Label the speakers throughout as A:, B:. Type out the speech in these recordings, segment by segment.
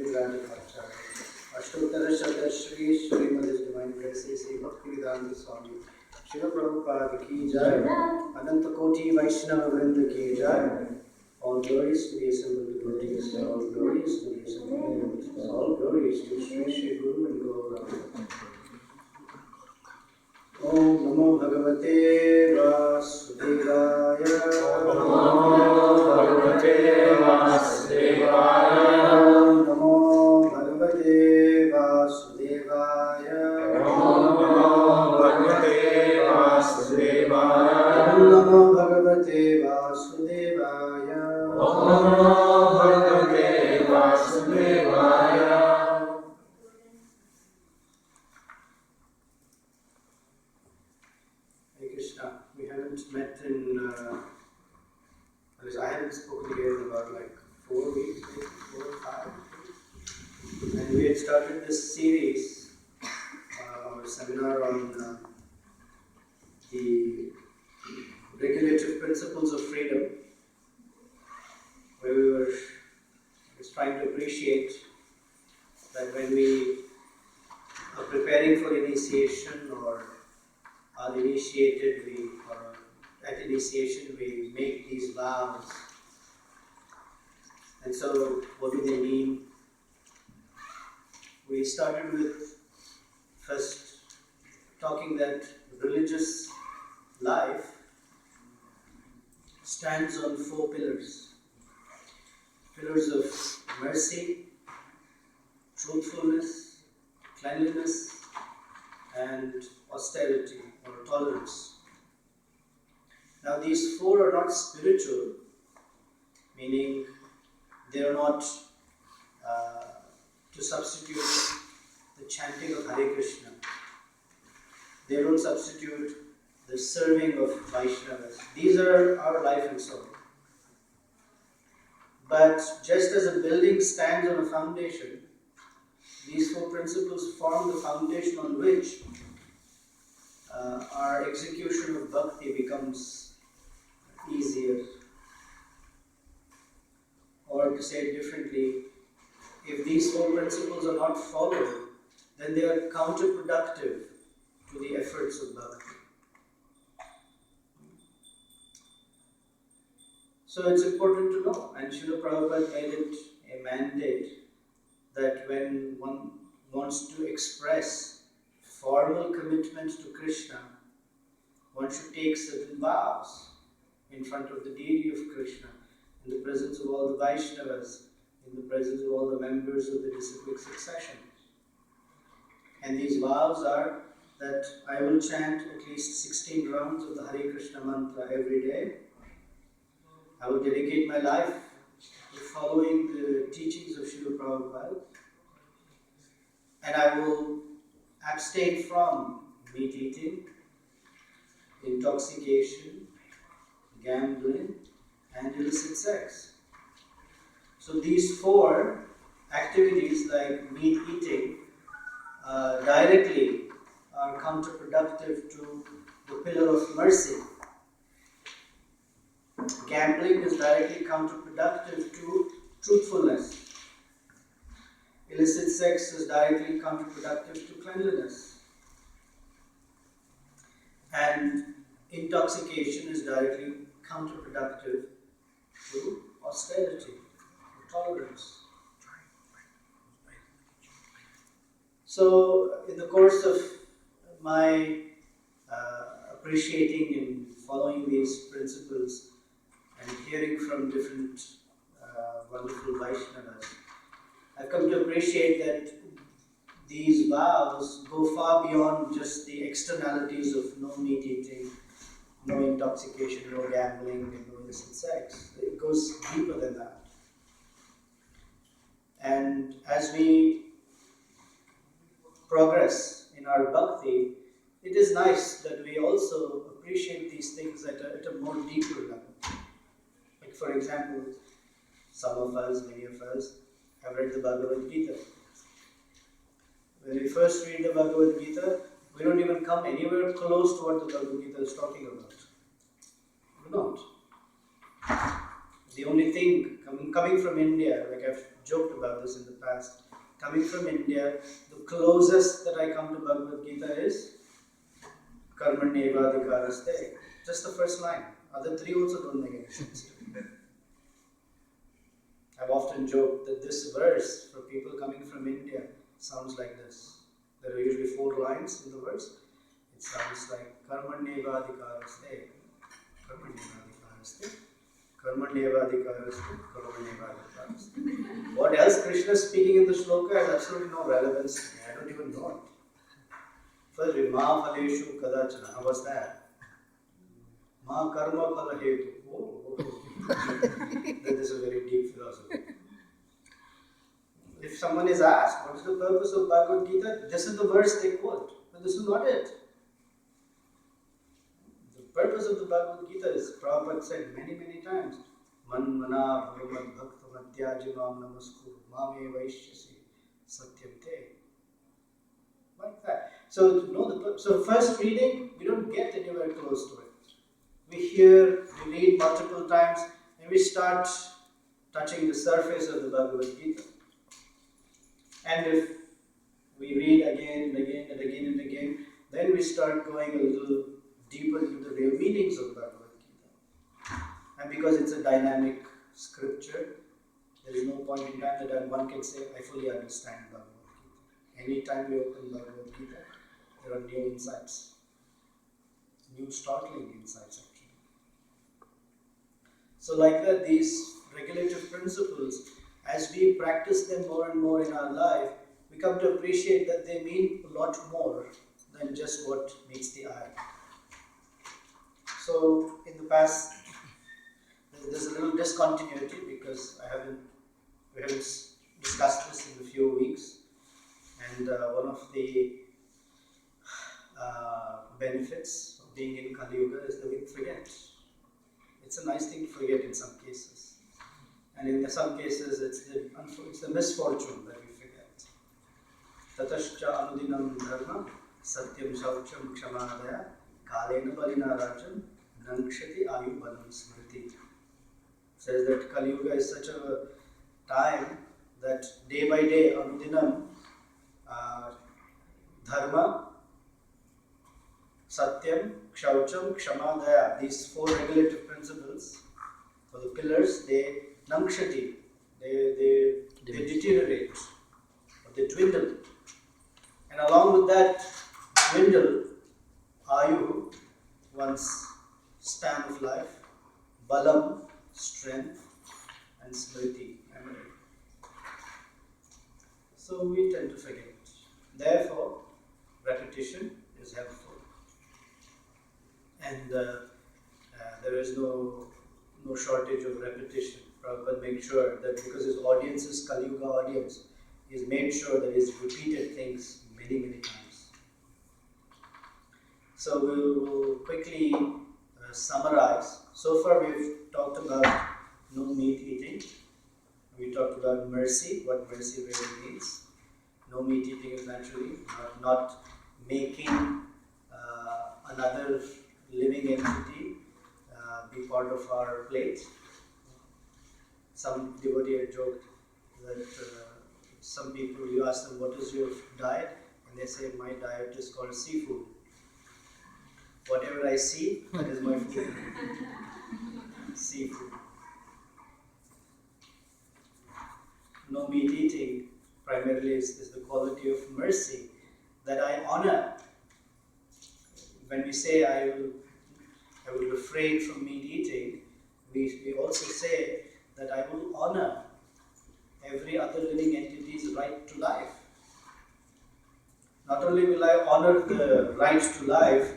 A: Nityananda Pran, Ashtottara Shata Shri Srimad Divine Graces, Bhaktivedanta Swami, Srila Prabhupada ki Jai, Ananta Koti Vaishnava Vrinda ki Jai. All glories to the assembled devotees, all glories to the assembled devotees, all glories to Sri Sri Guru and Gaura. Om Namo Bhagavate Vasudevaya. Om Bhagavate Vasudevaya. Om Namo Bhagavate Vasudevaya. Om Namo Bhagavate Vasudevaya. Om Namo Bhagavate Vasudevaya. Om Namo Bhagavate Vasudevaya. Krishna, we haven't met in, I haven't spoken here in about like 4 weeks, maybe 4 or 5. And we had started this series, our seminar on the Regulative Principles of Freedom, where we were just trying to appreciate that when we are preparing for initiation or are initiated, at initiation we make these vows. And so, what do they mean? We started with first talking that religious life stands on 4 pillars. Pillars of mercy, truthfulness, cleanliness, and austerity or tolerance. Now these 4 are not spiritual, meaning they are not to substitute the chanting of Hare Krishna. They don't substitute the serving of Vaishnavas. These are our life and soul. But just as a building stands on a foundation, these 4 principles form the foundation on which our execution of bhakti becomes easier. Or to say it differently, if these 4 principles are not followed, then they are counterproductive to the efforts of bhakti. So it's important to know, and Srila Prabhupada made it a mandate that when one wants to express formal commitment to Krishna, one should take certain vows in front of the deity of Krishna, in the presence of all the Vaishnavas, in the presence of all the members of the disciplic succession. And these vows are that I will chant at least 16 rounds of the Hare Krishna mantra every day. I will dedicate my life to following the teachings of Srila Prabhupada, and I will abstain from meat eating, intoxication, gambling, and illicit sex. So these 4 activities like meat eating directly are counterproductive to the pillar of mercy. Gambling is directly counterproductive to truthfulness. Illicit sex is directly counterproductive to cleanliness. And intoxication is directly counterproductive to austerity, to tolerance. So, in the course of my appreciating and following these principles and hearing from different wonderful Vaishnavas, I've come to appreciate that these vows go far beyond just the externalities of no meat eating, no intoxication, no gambling, and no illicit sex. It goes deeper than that. And as we progress in our bhakti, it is nice that we also appreciate these things at a more deeper level. Like for example, some of us, many of us, have read the Bhagavad Gita. When we first read the Bhagavad Gita, we don't even come anywhere close to what the Bhagavad Gita is talking about. We don't. The only thing coming coming from India, like I've joked about this in the past, coming from India, the closest that I come to Bhagavad Gita is Karmanyevadikaraste. Just the first line. Other three also don't make any sense to me. I've often joked that this verse, for people coming from India, sounds like this. There are usually 4 lines in the verse. It sounds like Karmanyevadikaraste, Karmanyevadikaraste, Karmanyevadikaraste, Karmanyevadikaraste. What else Krishna is speaking in the shloka has absolutely no relevance to me. I don't even know it. First, Ma Phaleshu Kadachana. How was that? Ma Karma Phala Hetu. Oh. This is a very deep philosophy. If someone is asked, what is the purpose of Bhagavad Gita? This is the verse they quote. But this is not it. The purpose of the Bhagavad Gita is, Prabhupada said many, many times, Man mana bhagavad bhakta madhyajimam namaskur mame vaishyasi satyam te. Like that. So to know the purpose. So first reading, we don't get anywhere close to it. We hear, we read multiple times, and we start touching the surface of the Bhagavad Gita. And if we read again and again and again and again, then we start going a little deeper into the real meanings of Bhagavad Gita. And because it's a dynamic scripture, there is no point in time that one can say, I fully understand Bhagavad Gita. Anytime we open Bhagavad Gita, there are new insights, new startling insights actually. So like that, these regulative principles, as we practice them more and more in our life, we come to appreciate that they mean a lot more than just what meets the eye. So in the past, there's a little discontinuity because we haven't discussed this in a few weeks. And one of the benefits of being in Kali Yuga is that we forget. It's a nice thing to forget in some cases. And in some cases, it's the misfortune that we forget. Tatascha anudinam dharma satyam shaucham kshamadaya kalena balina rajam nankshati ayu balam smriti. Says that Kali Yuga is such a time that day by day anudinam dharma, satyam, kshaucham, kshamadaya, these 4 regulative principles, or the pillars, they nankshati, they deteriorate, or they dwindle. And along with that dwindle, ayu, one's span of life, balam, strength, and smriti, memory. So we tend to forget. Therefore, repetition is helpful. And there is no shortage of repetition. Prabhupada made sure that because his audience is Kali Yuga audience, he's made sure that he's repeated things many, many times. So we'll quickly summarize. So far we've talked about no meat eating. We talked about mercy, what mercy really means. No meat eating is naturally not making another living entity be part of our plate. Some devotee had joked that some people, you ask them, what is your diet? And they say, my diet is called seafood. Whatever I see, that is my food. Seafood. No meat eating primarily is the quality of mercy that I honor. When we say I will refrain from meat eating, we also say that I will honor every other living entity's right to life. Not only will I honor the right to life,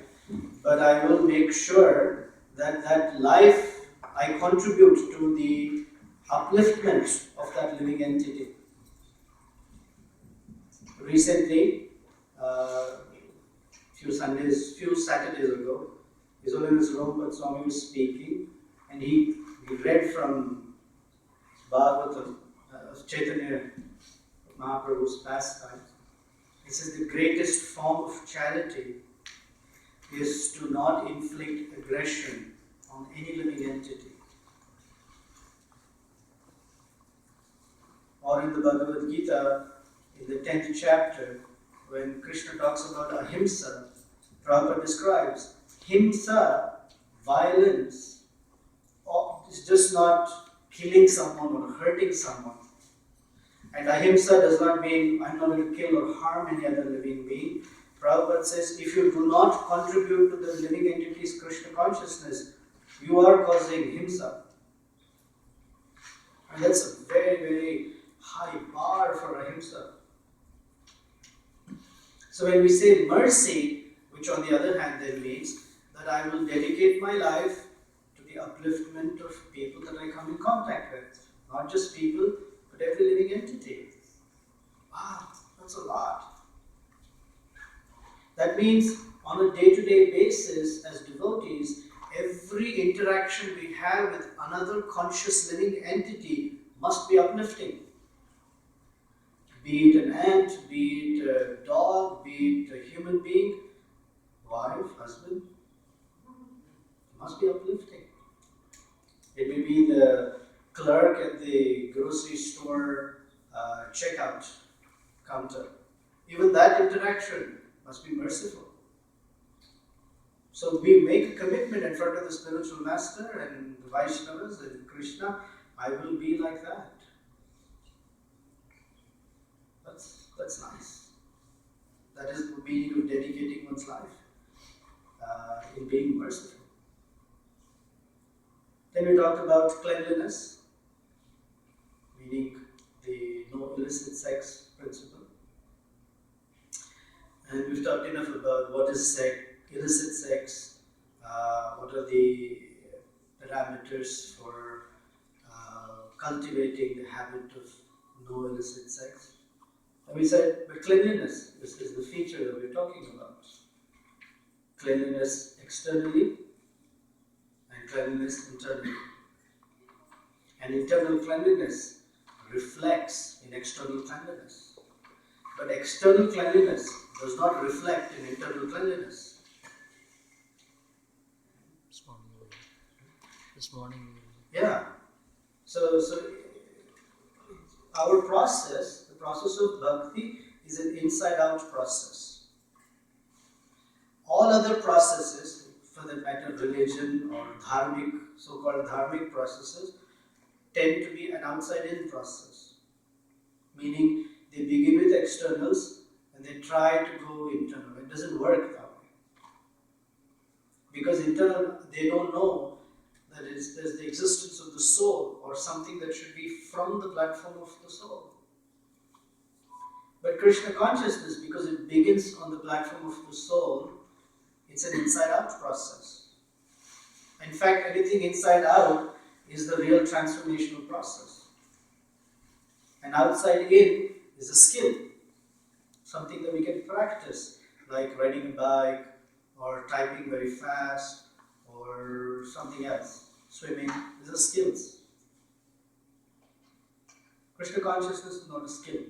A: but I will make sure that that life, I contribute to the upliftment of that living entity. Recently, few Saturdays ago, His Holiness Prabhupada Swami was speaking, and he read from Bhagavatam, Chaitanya Mahaprabhu's pastime. He says the greatest form of charity is to not inflict aggression on any living entity. or in the Bhagavad Gita, in the 10th chapter, when Krishna talks about ahimsa, Prabhupada describes himsa, violence, is just not killing someone or hurting someone. And ahimsa does not mean I'm not going to kill or harm any other living being. Prabhupada says if you do not contribute to the living entity's Krishna consciousness, you are causing himsa. And that's a very, very high bar for ahimsa. So when we say mercy, which on the other hand then means that I will dedicate my life to the upliftment of people that I come in contact with. Not just people, but every living entity. Wow, that's a lot. That means on a day-to-day basis as devotees, every interaction we have with another conscious living entity must be uplifting. Be it an ant, be it a dog, be it a human being, wife, husband, it must be uplifting. It may be the clerk at the grocery store checkout counter. Even that interaction must be merciful. So we make a commitment in front of the spiritual master and the Vaishnavas and Krishna, I will be like that. That's nice. That is the meaning of dedicating one's life in being merciful. Then we talked about cleanliness, meaning the no illicit sex principle. And we've talked enough about what is sex, illicit sex, what are the parameters for cultivating the habit of no illicit sex. And we said, but cleanliness is the feature that we're talking about. Cleanliness externally and cleanliness internally. And internal cleanliness reflects in external cleanliness. But external cleanliness does not reflect in internal cleanliness.
B: This morning.
A: Yeah. So our process, the process of bhakti, is an inside-out process. All other processes, for that matter religion or dharmic, so-called dharmic processes, tend to be an outside-in process. Meaning they begin with externals and they try to go internal. It doesn't work that way. Because internal, they don't know that there's the existence of the soul or something that should be from the platform of the soul. But Krishna consciousness, because it begins on the platform of the soul, it's an inside-out process. In fact, anything inside out is the real transformational process. And outside in is a skill, something that we can practice, like riding a bike or typing very fast or something else. Swimming, these are skills. Krishna consciousness is not a skill.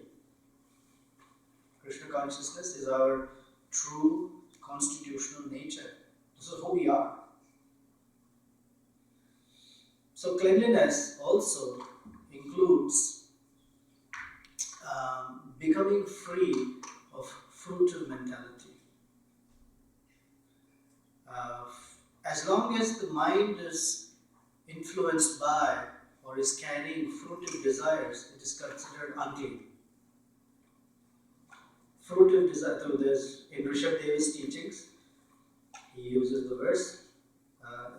A: Krishna consciousness is our true constitutional nature. This is who we are. So cleanliness also includes becoming free of fruitive mentality. As long as the mind is influenced by or is carrying fruitive desires, it is considered unclean. Fruitive desire, so there's in Rishabhdeva's teachings, he uses the verse.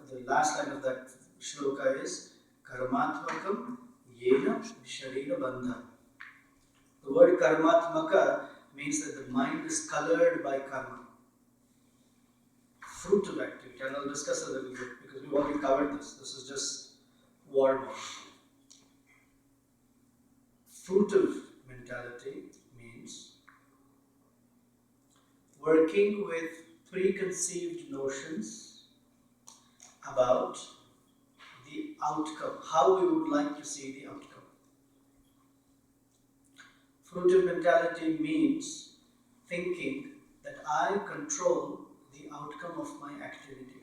A: The last line of that shloka is Karmatmakam Yena Sharira Bandha. The word Karmatmaka means that the mind is colored by karma. Fruitive activity, and I'll discuss a little bit because we've already covered this. This is just warm up. Fruitive mentality means working with preconceived notions about the outcome, how we would like to see the outcome. Fruitive mentality means thinking that I control the outcome of my activity.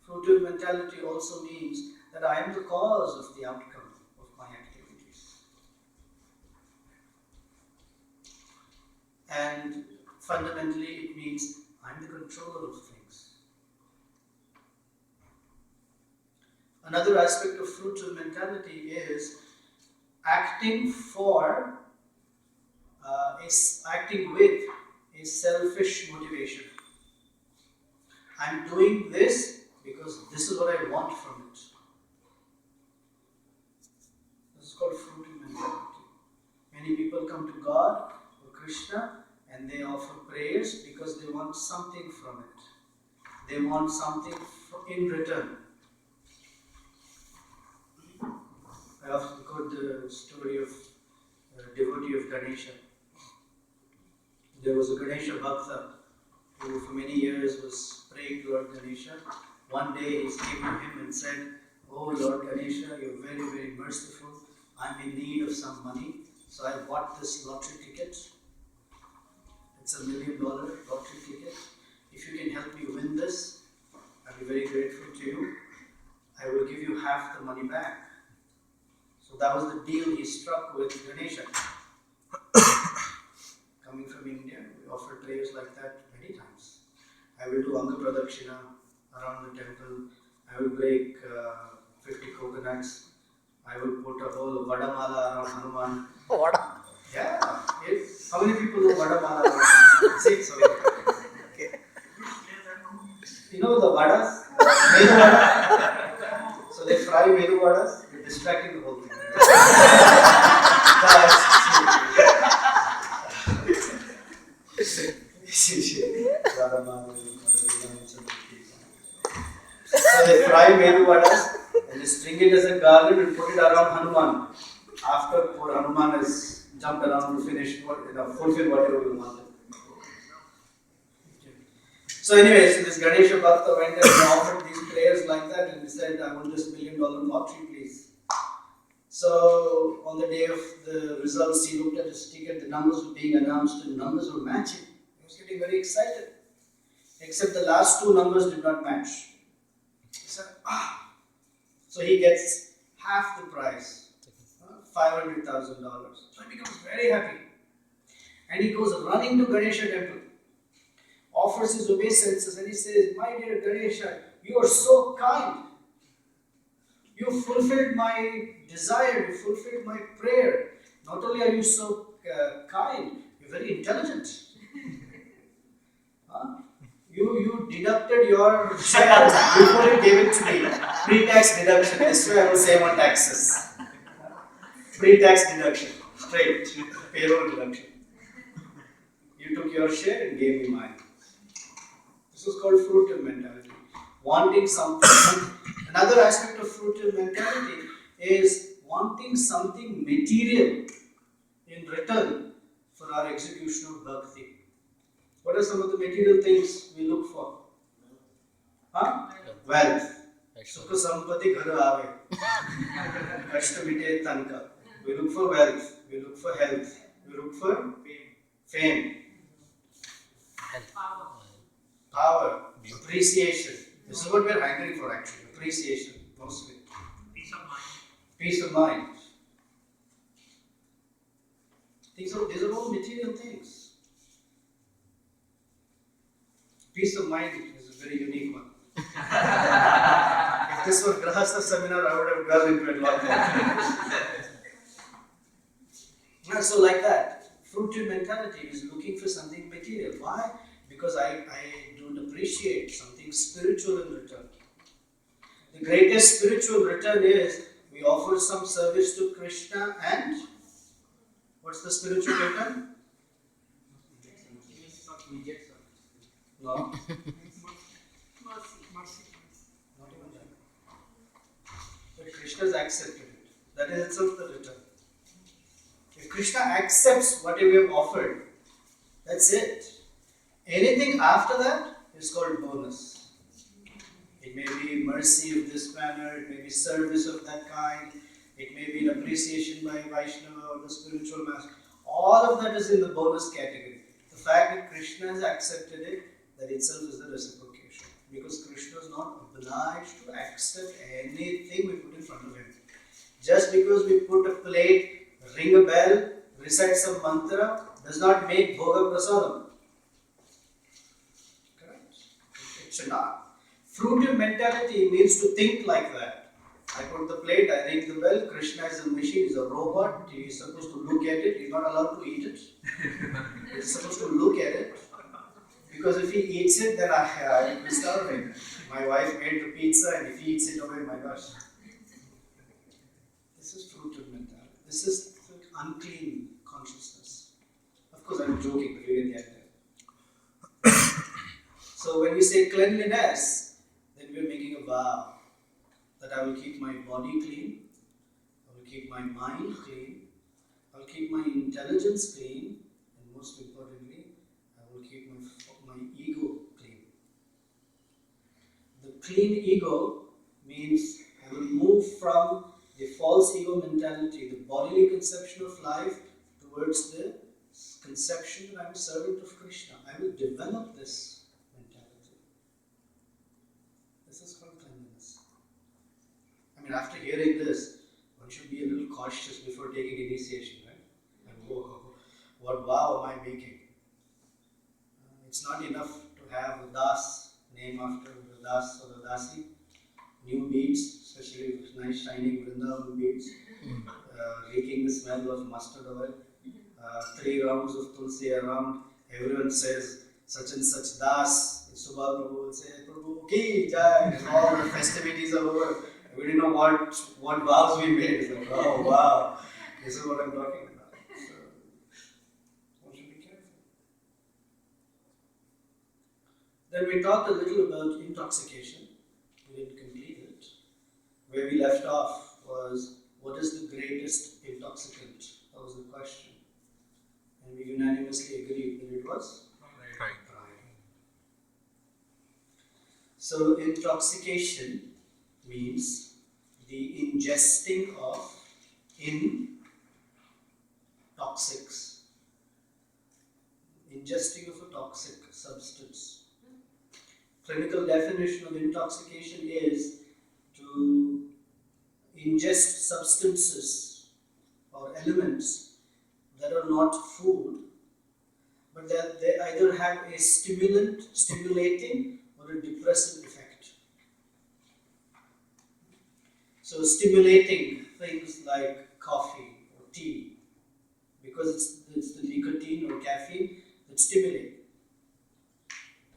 A: Fruitive mentality also means that I am the cause of the outcome of my activity. and fundamentally it means I'm the controller of things. Another aspect of fruitive mentality is acting with a selfish motivation. I'm doing this because this is what I want from it. This is called fruitive mentality. Many people come to God or Krishna and they offer prayers because they want something from it. They want something in return. I often quote the story of a devotee of Ganesha. There was a Ganesha Bhakta who for many years was praying to Lord Ganesha. One day he came to him and said, "Oh Lord Ganesha, you're very, very merciful. I'm in need of some money. So I bought this lottery ticket. It's $1 million lottery ticket. If you can help me win this, I'll be very grateful to you. I will give you half the money back." So that was the deal he struck with Ganesha. Coming from India, we offer prayers like that many times. I will do Anga Pradakshina around the temple. I will break 50 coconuts. I will put a whole Vadamala around Hanuman.
B: Vada?
A: Yeah. How many people know Vadamala around Hanuman? 6 or 8. Okay. You know the Vadas? Medu Vada? So they fry Medu Vadas, they're distracting the whole thing. So they fry Medu Vadas and they string it as a garland and put it around Hanuman. After poor Hanuman has jumped around to finish fulfill whatever we wanted. So anyway, so this Ganesha Bhakta went and offered these prayers like that and he said, "I want this $1 million lottery, please." So on the day of the results, he looked at his ticket, the numbers were being announced and numbers were matching. He was getting very excited. Except the last 2 numbers did not match. He said, So he gets half the price, $500,000. So he becomes very happy. And he goes running to Ganesha temple, offers his obeisances and he says, "My dear Ganesha, you are so kind. You fulfilled my desire, you fulfilled my prayer. Not only are you so kind, you're very intelligent. You deducted your share before you gave it to me. Pre-tax deduction. This way I will save on taxes. Pre-tax deduction. Straight. Payroll deduction. You took your share and gave me mine." This is called fruitive mentality. Wanting something. Another aspect of fruitive mentality is wanting something material in return for our execution of bhakti. What are some of the material things we look for? Wealth. Sukha sampati ghar aave. Kashta mite tanka. We look for wealth. We look for health. We look for fame. Power. Appreciation. This is what we are hankering for actually. Appreciation, mostly.
C: Peace of mind.
A: Peace of mind. These are all material things. Peace of mind is a very unique one. If this were Grahastha seminar, I would have dwelled into it a lot more. So like that, fruitive mentality is looking for something material. Why? Because I don't appreciate something spiritual in return. The greatest spiritual return is we offer some service to Krishna and what's the spiritual return? No.
C: Mercy.
A: Not even that. But Krishna has accepted it. That is itself the return. If Krishna accepts whatever we have offered, that's it. Anything after that is called bonus. It may be mercy of this manner, it may be service of that kind, it may be an appreciation by Vaishnava or the spiritual master. All of that is in the bonus category. The fact that Krishna has accepted it, that itself is the reciprocation. Because Krishna is not obliged to accept anything we put in front of him. Just because we put a plate, ring a bell, recite some mantra does not make bhoga prasadam. Correct? It should not. Fruitive mentality means to think like that. I put the plate, I ring the bell, Krishna is a machine, he's a robot, he's supposed to look at it, he's not allowed to eat it. He's supposed to look at it. Because if he eats it, then I will be starving. My wife made the pizza, and if he eats it, oh my gosh. This is fruitive mentality. This is unclean consciousness. Of course, I'm joking, but we get there. So when we say cleanliness, then we're making a vow that I will keep my body clean, I will keep my mind clean, I will keep my intelligence clean, and most importantly, I will keep my ego clean. The clean ego means I will move from the false ego mentality, the bodily conception of life, towards the conception that I am a servant of Krishna. I will develop this mentality. This is called cleanliness. I mean, after hearing this, one should be a little cautious before taking initiation, right? And what vow am I making? It's not enough to have a das, name after the das or the dasi, new beads, especially with nice shining Vrindavan beads, reeking the smell of mustard oil, 3 rounds of tulsi around, everyone says such and such das, Subha Prabhu will say, Prabhu ki jai, all the festivities are over. We didn't know what vows we made. It's like, oh wow, this is what I'm talking about. So, one should be careful. Then we talked a little about intoxication. We didn't complete it. Where we left off was, what is the greatest intoxicant? That was the question. And we unanimously agreed that it was pride. So intoxication means the ingesting of toxics, ingesting of a toxic substance. Clinical definition of intoxication is to ingest substances or elements that are not food, but that they either have a stimulating or a depressive effect. So stimulating things like coffee or tea, because it's the nicotine or caffeine that stimulate.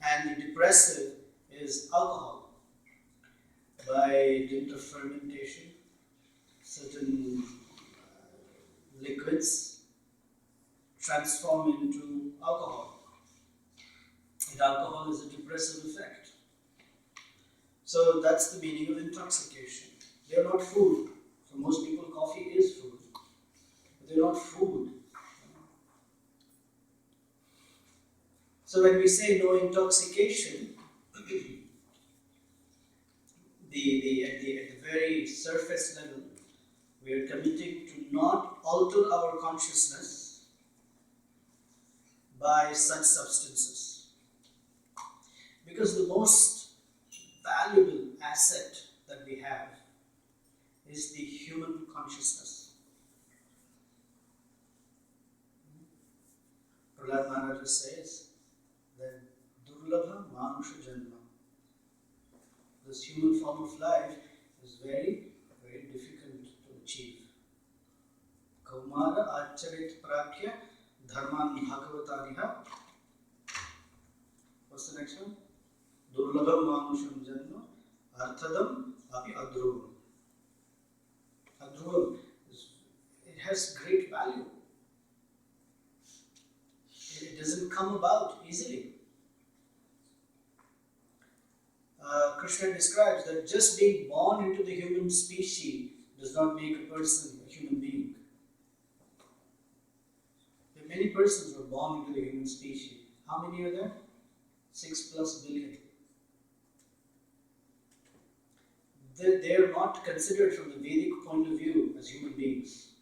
A: And the depressive is alcohol. By dint of fermentation, certain liquids transform into alcohol. And alcohol is a depressive effect. So that's the meaning of intoxication. They are not food. For most people, coffee is food. But they are not food. So when we say no intoxication, at the very surface level, we are committing to not alter our consciousness by such substances. Because the most valuable asset that we have is the human consciousness. Prahlad Maharaj says that Durlabha Manusha Janma, this human form of life, is very, very difficult to achieve. Kaumara Acharit Prakya Dharman Bhagavataniha. What's the next one? Durlabha Manusham Janma Arthadam Api Adruvam. Adruvam, it has great value. It doesn't come about easily. Krishna describes that just being born into the human species does not make a person a human being. There are many persons who are born into the human species. How many are there? 6+ billion. They are not considered from the Vedic point of view as human beings.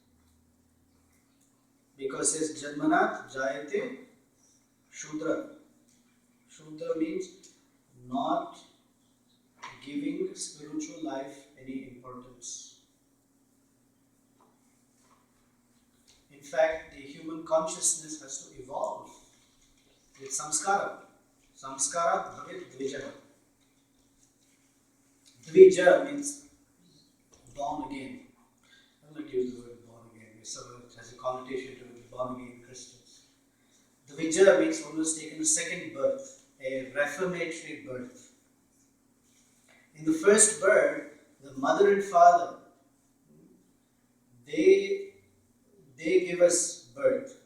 A: Because it says Janmanat Jayate Shudra. Shudra means not giving spiritual life any importance. In fact, the human human consciousness has to evolve with samskara. Samskara bhavit dvija. Dvija means born again. I don't like to use the word born again. It has a connotation to born again Christians. Dvija means one who has taken a second birth, a reformatory birth. In the first birth, the mother and father, they give us birth.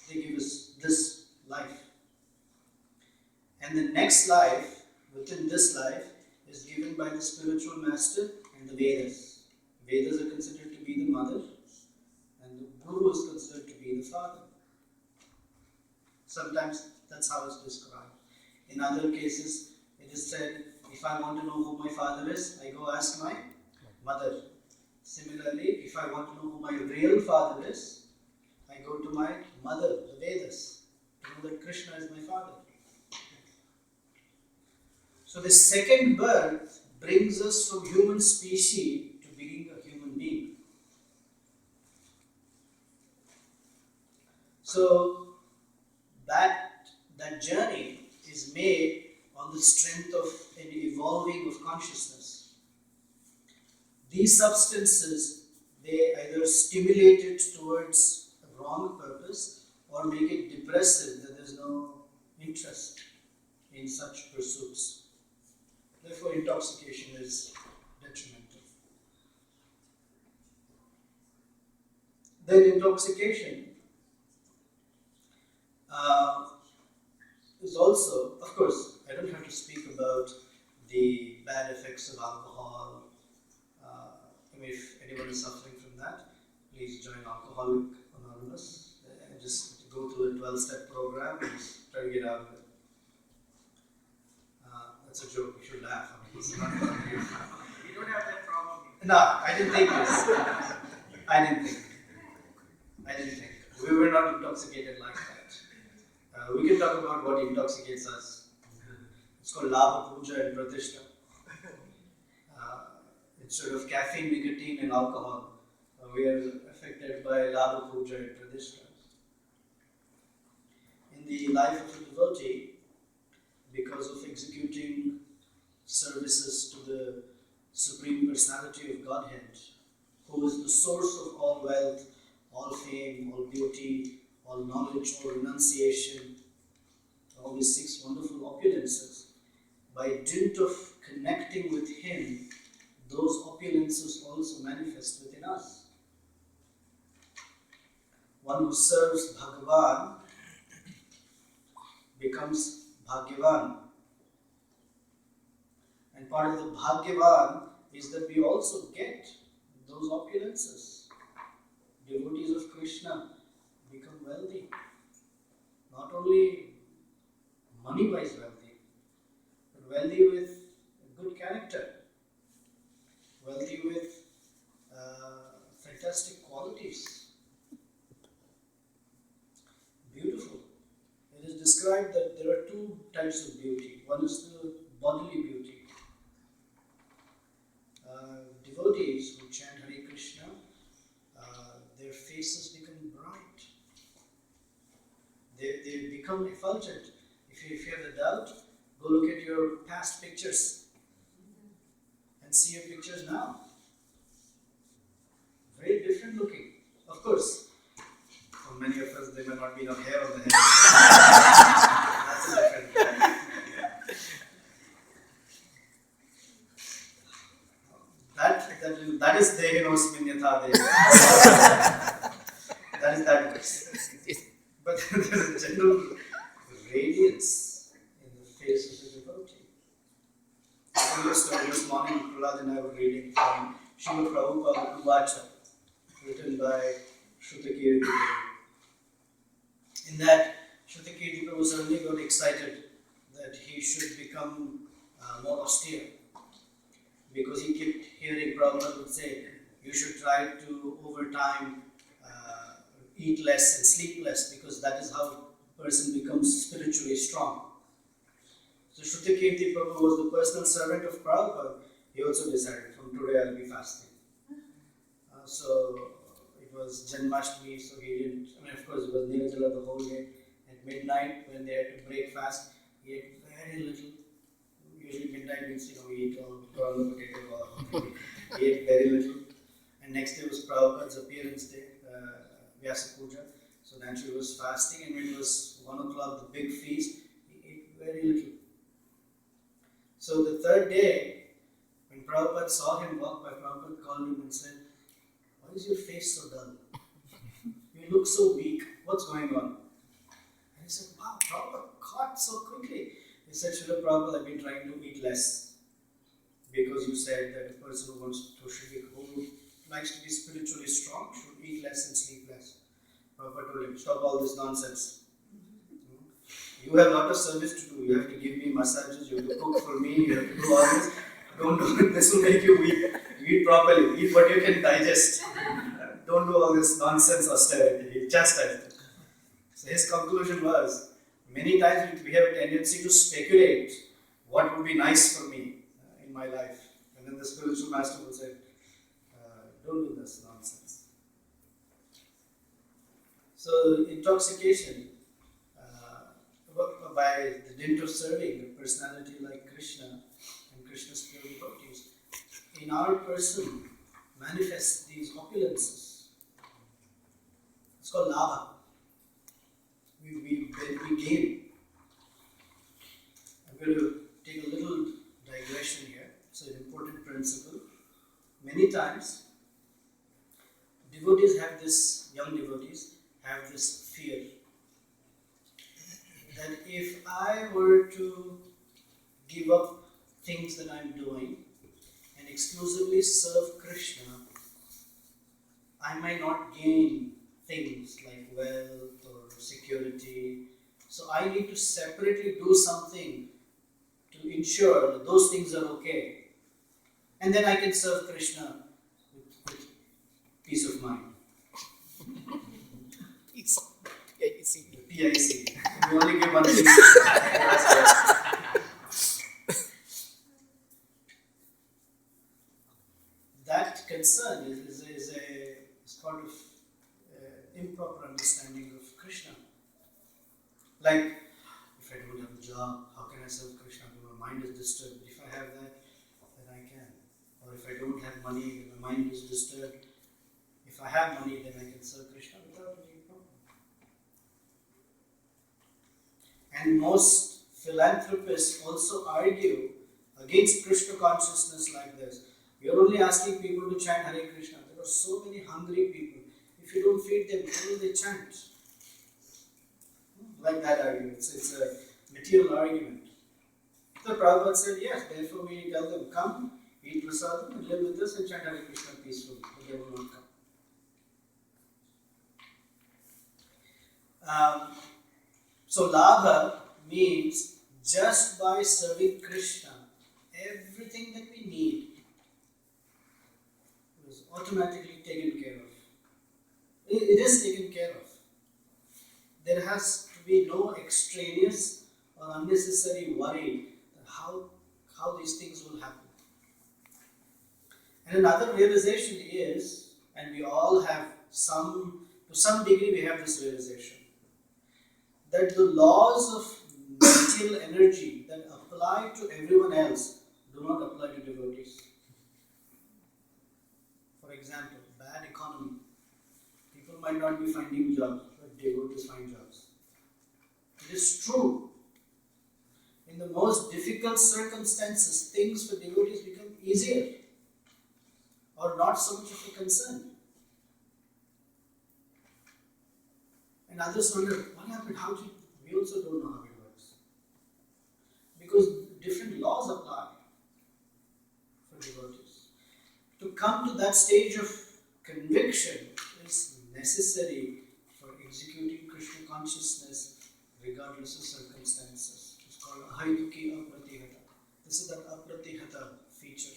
A: They give us this life. And the next life, within this life, is given by the spiritual master and the Vedas. Vedas are considered to be the mother, and the Guru is considered to be the father. Sometimes that's how it's described. In other cases, it is said, if I want to know who my father is, I go ask my mother. Similarly, if I want to know who my real father is, I go to my mother, the Vedas, to know that Krishna is my father. So the second birth brings us from human species to being a human being. So that journey is made on the strength of an evolving of consciousness. These substances, they either stimulate it towards a wrong purpose or make it depressive, that there is no interest in such pursuits. Therefore, intoxication is detrimental. Then intoxication is also, of course, I don't have to speak about the bad effects of alcohol. If anyone is suffering from that, please join Alcoholic Anonymous. Just go through a 12-step program and try to get out of it. That's a joke, you should laugh. I mean, it's not about you.
B: You don't have that problem.
A: No, I didn't think this. I didn't think. We were not intoxicated like that. We can talk about what intoxicates us. It's called Laabha, Pooja and Pratishtha. Instead of caffeine, nicotine and alcohol, we are affected by Laabha, Pooja and Pratishtha. In the life of a devotee, because of executing services to the Supreme Personality of Godhead, who is the source of all wealth, all fame, all beauty, all knowledge, all renunciation, all these 6 wonderful opulences, by dint of connecting with Him, those opulences also manifest within us. One who serves Bhagavan becomes Bhagyavan. And part of the Bhagyavan is that we also get those opulences. Devotees of Krishna become wealthy. Not only money-wise wealthy, but wealthy with good character, wealthy with fantastic qualities. Beautiful. It is described that there are 2 types of beauty. One is the bodily beauty. Devotees who chant Hare Krishna, their faces become bright. They become effulgent. If you have a doubt, go look at your past pictures and see your pictures now. Very different looking. Of course, for many of us, there may not be enough hair on the head. That's a different thing. That is Dehinosmin Yatha Dehi. That is that verse. But there is a general radiance in the face of the devotee. This morning, Prahlad and I were reading from Srila Prabhupada Uvacha, written by Shrutakirti. In that, Shrutakirti Prabhu suddenly got excited that he should become more austere, because he kept hearing Prabhupada would say, you should try to, over time, eat less and sleep less, because that is how a person becomes spiritually strong. So Shrutakirti Prabhu was the personal servant of Prabhupada. He also decided, from today I'll be fasting. So it was Janmashtami, so he didn't, of course it was Nirjala the whole day. At midnight, when they had to break fast, he ate very little. Usually midnight means, we eat all potato or he ate very little. And next day was Prabhupada's appearance day, Vyasa Puja. So naturally he was fasting, and when it was 1 o'clock, the big feast, he ate very little. So the third day, when Prabhupada saw him walk by, Prabhupada called him and said, "Why is your face so dull? You look so weak. What's going on?" And he said, "Wow, Prabhupada caught so quickly." He said, "Srila Prabhupada, I've been trying to eat less. Because you said that a person who who likes to be spiritually strong should eat less and sleep less." Prabhupada told him, "Stop all this nonsense. You have a lot of service to do. You have to give me massages, you have to cook for me, you have to do all this. Don't do it. This will make you weak. Eat properly. Eat what you can digest. Don't do all this nonsense austerity." He chastised him. So his conclusion was, many times we have a tendency to speculate what would be nice for me in my life. And then the spiritual master will say, don't do this nonsense. So intoxication, by the dint of serving a personality like Krishna and Krishna's pure devotees, in our person manifests these opulences. It's called Laabha. We gain. I'm going to take a little digression here. It's an important principle. Many times, young devotees have this fear that if I were to give up things that I'm doing and exclusively serve Krishna, I might not gain things like wealth or security. So I need to separately do something to ensure that those things are okay. And then I can serve Krishna with peace of mind. PIC. We only give one thing. That concern is part of improper understanding of Krishna. Like, if I don't have a job, how can I serve Krishna? My mind is disturbed. If I have that, then I can. Or if I don't have money, then my mind is disturbed. If I have money, then I can serve Krishna without any problem. And most philanthropists also argue against Krishna consciousness like this. We are only asking people to chant Hare Krishna. There are so many hungry people. If you don't feed them, how will they chant? Like that argument. It's a material argument. So Prabhupada said, yes, therefore we tell them, come, eat prasadam and live with us and chant Hare Krishna peacefully. But they will not come. So Laabha means just by serving Krishna, everything that we need is automatically taken care of. It is taken care of. There has to be no extraneous or unnecessary worry that how these things will happen. And another realization is, and we all have to some degree we have this realization, that the laws of material energy that apply to everyone else do not apply to devotees. For example, bad economy. People might not be finding jobs, but devotees find jobs. It is true. In the most difficult circumstances, things for devotees become easier or not so much of a concern. And others wonder, what happened? We also don't know how it works. Because different laws apply for devotees. To come to that stage of conviction is necessary for executing Krishna consciousness regardless of circumstances. It's called ahaituki apratihata. This is that apratihata feature.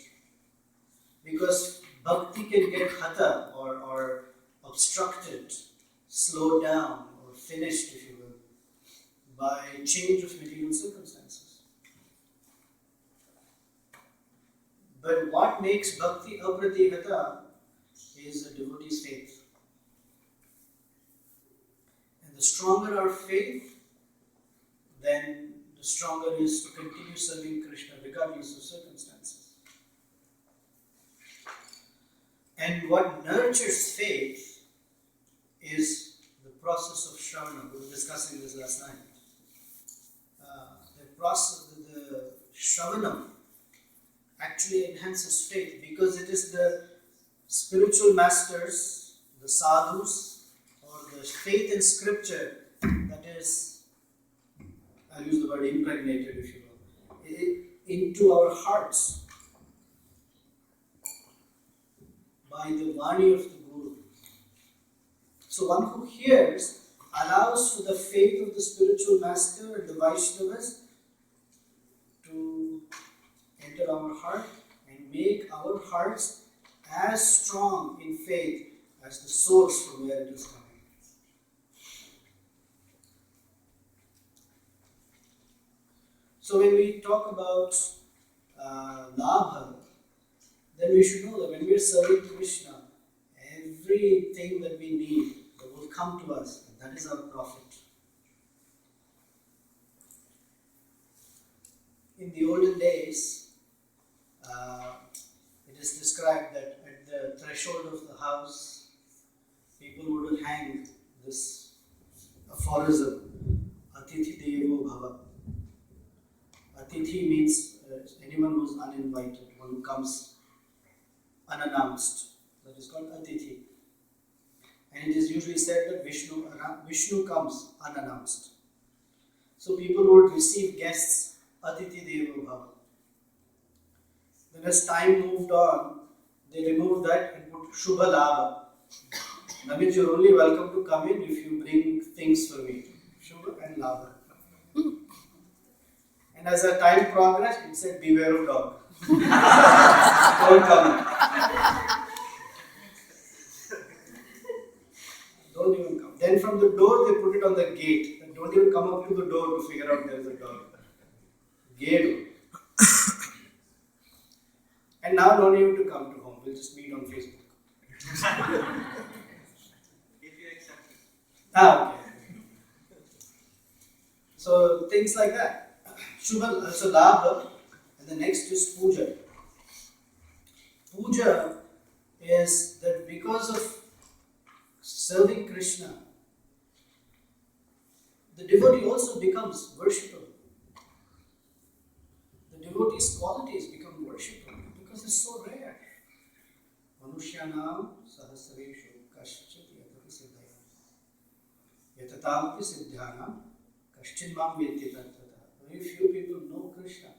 A: Because bhakti can get hata or obstructed, slowed down, or finished, if you will, by change of material circumstances. But what makes bhakti apratihata is a devotee's faith. the stronger our faith, then the stronger is to continue serving Krishna regardless of circumstances. And what nurtures faith is the process of shravana. We were discussing this last night. The shravana actually enhances faith because it is the spiritual masters, the sadhus, or the faith in scripture that is, I'll use the word impregnated if you will, into our hearts by the Vani of the Guru. So one who hears allows for the faith of the spiritual master and the Vaishnavas to enter our heart and make our hearts as strong in faith as the source from where it is coming. So when we talk about Laabha, then we should know that when we are serving Krishna, everything that we need that will come to us, that is our profit. In the olden days, it is described that at the threshold of the house, people would hang this aphorism, Atithi Devo Bhava. Atithi means anyone who is uninvited, one who comes unannounced. That is called Atithi. And it is usually said that Vishnu comes unannounced. So people would receive guests, Atithi Devo Bhava. Then as time moved on, they removed that and put Shubha Laabha. That means you're only welcome to come in if you bring things for me. Shubha and Laabha. And as the time progressed, it said, beware of dog. Don't come in. Don't even come. Then from the door, they put it on the gate. And don't even come up to the door to figure out there is a dog. Gate. And now don't even to come to home. We'll just meet on Facebook.
B: If you accept it.
A: Okay. So things like that. Shubha, so Laabha, and the next is Pooja. Pooja is that because of serving Krishna, the devotee also becomes worshipable. The devotee's qualities become worshipable because it's so rare. Manushyanam sahasreshu kaschit yatapi siddhaya. Yatatapi siddhyanam kaschit mam vetti tattva. Very few people know Krishna.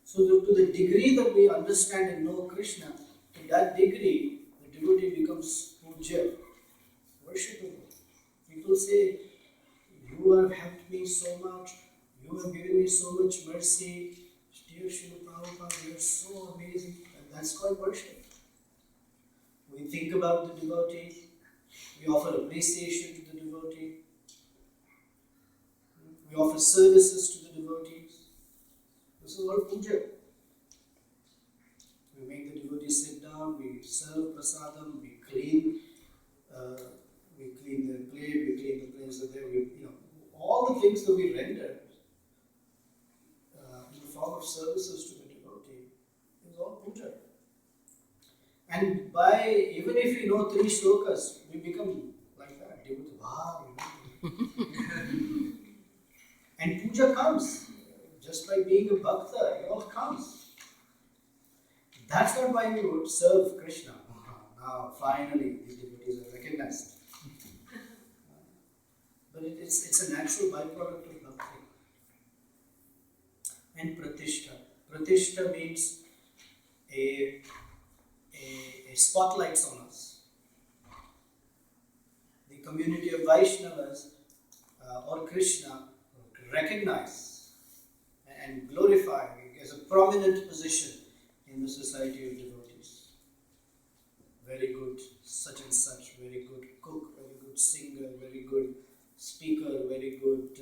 A: So to the degree that we understand and know Krishna, to that degree, the devotee becomes puja, worshipable. People say, you have helped me so much, you have given me so much mercy, dear Srila Prabhupada, you are so amazing. And that's called worship. We think about the devotee, we offer appreciation to the devotee, we offer services to the devotees. This is all puja. We make the devotees sit down, we serve prasadam, we clean the plate, we clean the place that there, all the things that we render in the form of services to the devotee is all puja. And even if we know 3 shlokas, we become like that. Devotee, wow, and puja comes. Just by being a bhakta, it all comes. That's not why we would serve Krishna. Now, finally, these devotees are recognized. But it's a natural byproduct of bhakti. And pratishtha. Pratishtha means a spotlight on us. The community of Vaishnavas or Krishna recognize and glorify as a prominent position in the society of devotees. Very good such and such, very good cook, very good singer, very good speaker, very good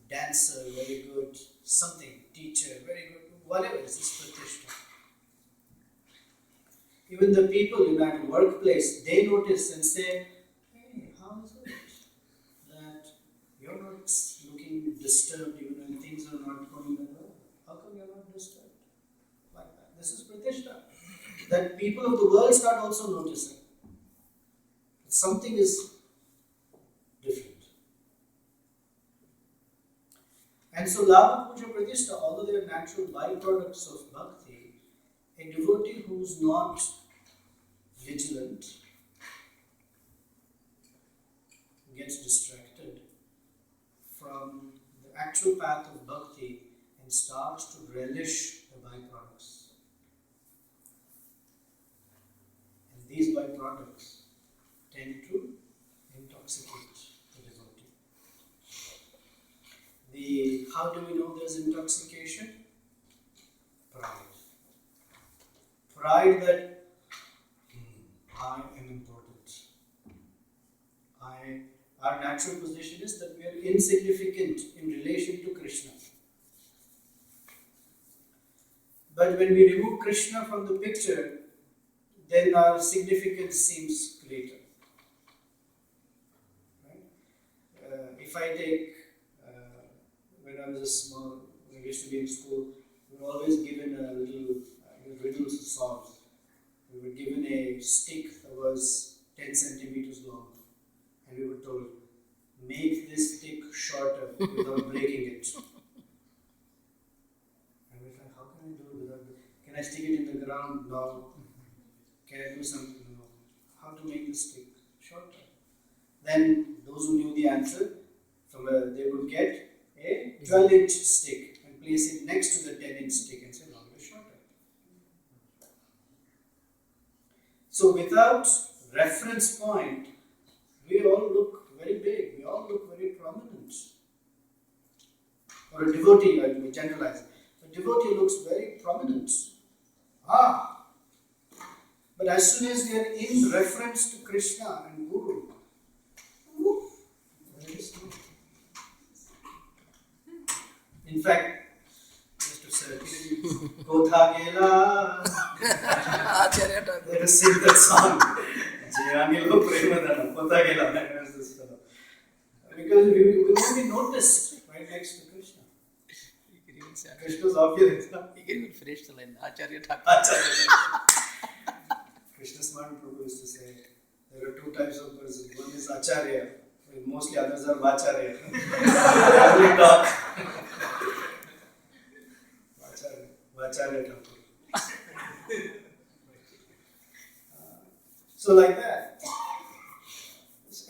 A: dancer, very good something, teacher, very good, whatever it is, this pratishtha. Even the people in that workplace, they notice and say, hey, how disturbed even when things are not going well. How come you're not disturbed? Like that. This is Pratishtha. That people of the world start also noticing that something is different. And so Laabha, Pooja, Pratishtha, although they are natural byproducts of bhakti, a devotee who's not vigilant gets distracted from the actual path of bhakti and starts to relish the byproducts. And these byproducts tend to intoxicate the devotee. How do we know there's intoxication? Pride. Pride that I am important. Our natural position is that we are insignificant in relation to Krishna. But when we remove Krishna from the picture, then our significance seems greater. Right? If I take, when I was when I used to be in school, we were always given a little riddles to solve. We were given a stick that was 10 centimeters long. And we were told, make this stick shorter without breaking it. And we thought, how can I do it without can I stick it in the ground? No. Can I do something? No. How to make the stick shorter? Then those who knew the answer, they would get a 12-inch stick and place it next to the 10-inch stick and say, longer, shorter. So without reference point, we all look very big, we all look very prominent. Or a devotee, I will generalize. A devotee looks very prominent. But as soon as we are in reference to Krishna and Guru, very small. In fact, just to say, Kotha Gela, let us sing that song. Because we won't be noticed right next to Krishna. Krishna's obvious.
C: You can even finish the line. Acharya Thakur.
A: Krishna Smarana Prabhu used to say there are two types of persons. One is Acharya, mostly others are Vacharya. They only talk. Vacharya Thakur. So like that.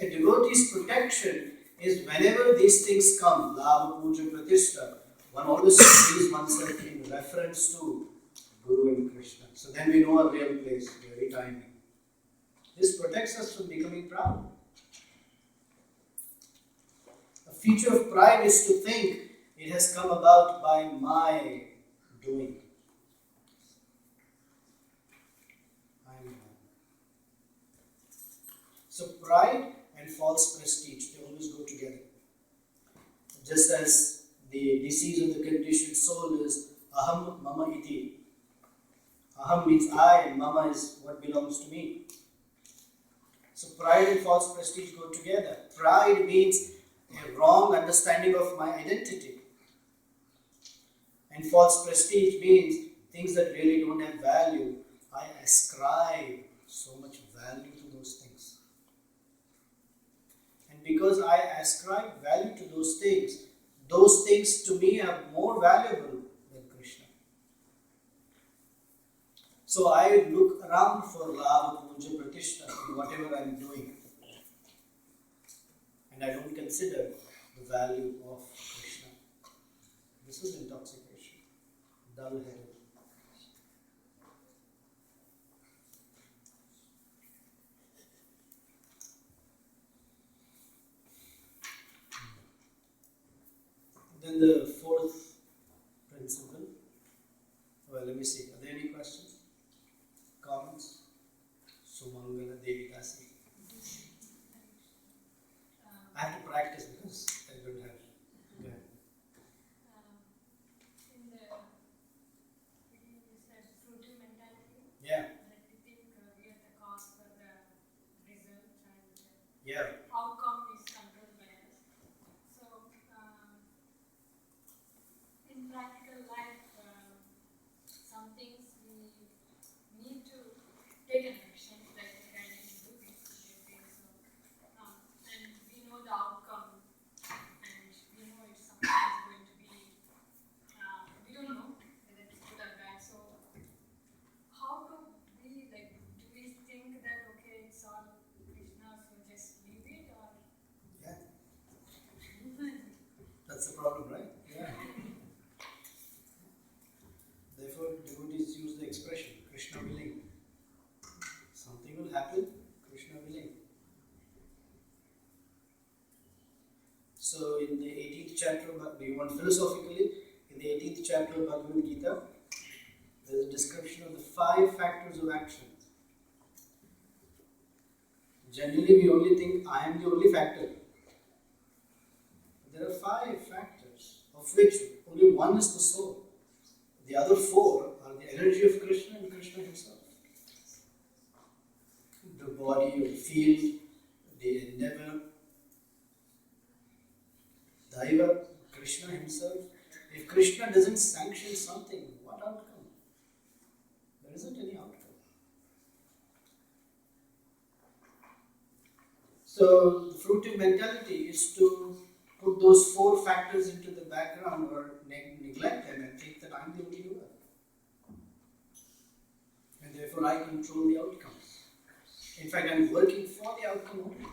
A: A devotee's protection is whenever these things come, Laabha, Pooja, Pratishtha, one always sees oneself in reference to Guru and Krishna. So then we know our real place, very tiny. This protects us from becoming proud. A feature of pride is to think it has come about by my doing. So pride and false prestige, they always go together. Just as the disease of the conditioned soul is aham mama iti. Aham means I and mama is what belongs to me. So pride and false prestige go together. Pride means a wrong understanding of my identity. And false prestige means things that really don't have value. I ascribe so much value to those things. And because I ascribe value to those things to me are more valuable than Krishna. So I look around for Laabha, Pooja, Pratishtha in whatever I am doing. And I don't consider the value of Krishna. This is intoxication. Dull-headed. Then the fourth principle. Well, let me see. Are there any questions? Comments? Sumangala Devikasi. I have to practice because I don't have. Go ahead.
D: In the beginning you said fruitive mentality.
A: Yeah.
D: That we think we are the cause for the result and
A: Yeah.
D: outcome is controlled by us. So
A: philosophically, in the 18th chapter of Bhagavad Gita, there is a description of the 5 factors of action. Generally, we only think I am the only factor. There are 5 factors, of which only one is the soul. The other 4 are the energy of Krishna and Krishna himself. The body, the field, the endeavor, Daiva, Krishna himself. If Krishna doesn't sanction something, what outcome? There isn't any outcome. So, the fruitive mentality is to put those 4 factors into the background or neglect them and think that I'm the only doer. And therefore I control the outcomes. In fact, I'm working for the outcome only.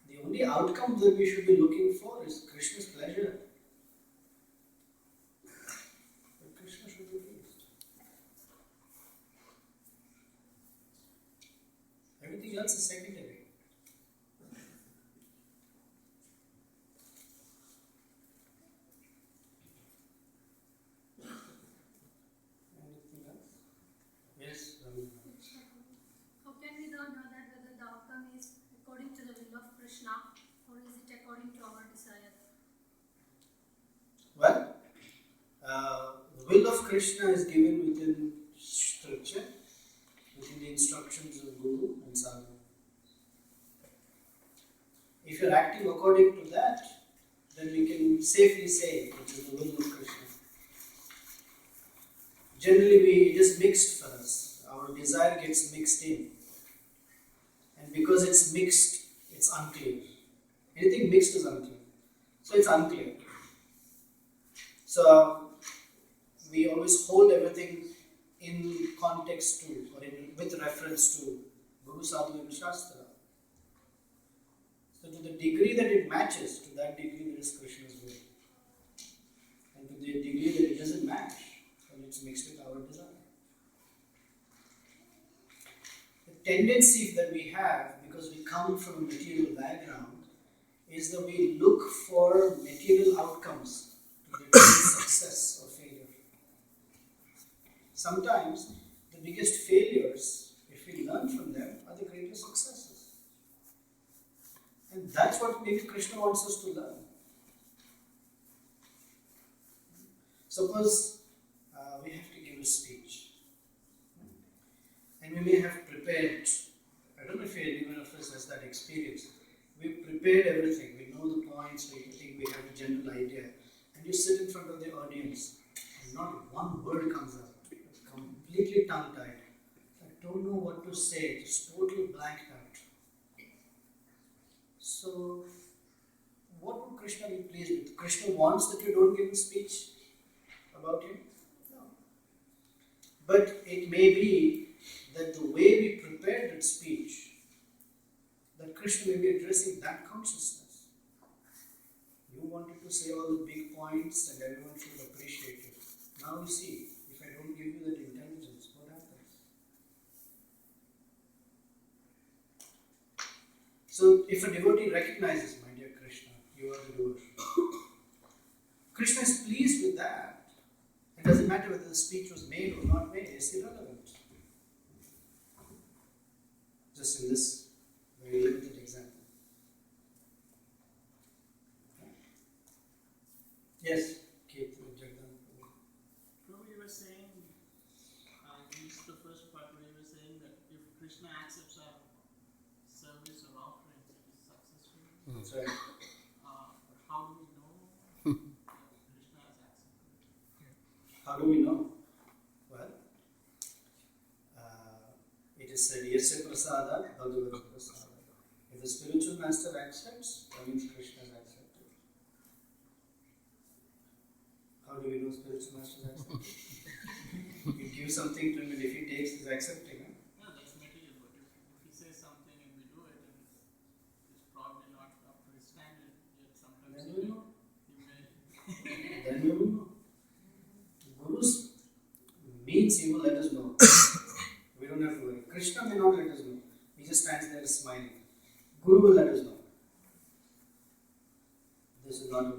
A: The only outcome that we should be looking for is Krishna's pleasure. But Krishna should be pleased. Everything else is secondary. Anything else? Yes,
D: How can we know that whether the outcome is according to the will of Krishna or is it according to our desire?
A: Well, the will of Krishna is given within scripture, within the instructions of Guru and Sadhu. If you're acting according to that, then we can safely say it is the will of Krishna. Generally, it is mixed for us. Our desire gets mixed in. And because it's mixed, it's unclear. Anything mixed is unclear. So it's unclear. So we always hold everything in context to, or with reference to Guru, Sadhu and Shastra. So to the degree that it matches, to that degree there is Krishna's will. And to the degree that it doesn't match, then it's mixed with our desire. The tendency that we have, because we come from a material background, is that we look for material outcomes to determine success or failure. Sometimes the biggest failures, if we learn from them, are the greatest successes. And that's what maybe Krishna wants us to learn. Suppose we have to give a speech. And we may have prepared, I don't know if anyone of us has that experience. We prepared everything, we know the points, we think we have a general idea. And you sit in front of the audience and not one word comes out. It's completely tongue-tied. I don't know what to say, it's totally blanked out. So, what would Krishna be pleased with? Krishna wants that you don't give a speech about him? No. But it may be that the way we prepared that speech, that Krishna may be addressing that consciousness. You wanted to say all the big points and everyone should appreciate it. Now you see, if I don't give you that intelligence, what happens? So if a devotee recognizes, my dear Krishna, you are the doer. Krishna is pleased with that. It doesn't matter whether the speech was made or not made, it's irrelevant. Just in this very limited example. Yes, Keith, Jagdan.
B: No, you were saying, this is the first part where you were saying that if Krishna accepts our service or offerings, it is successful.
A: That's right.
B: How do we know that Krishna has accepted?
A: How do we know? Well, it is said, Yasya Prasada, Bhagavad Prasada. If the spiritual master accepts, that means Krishna has accepted. How do we know spiritual master has accepted? You give something to him and if he takes, he's accepting. Huh?
B: Yeah, that's material, but if he says something and we do it, and it's probably not up to his standard, yet sometimes
A: Then we will know.
B: he may.
A: Then we will know. Guru's means he will let us know. We don't have to worry. Krishna may not let us know. He just stands there smiling. Guru will let us know.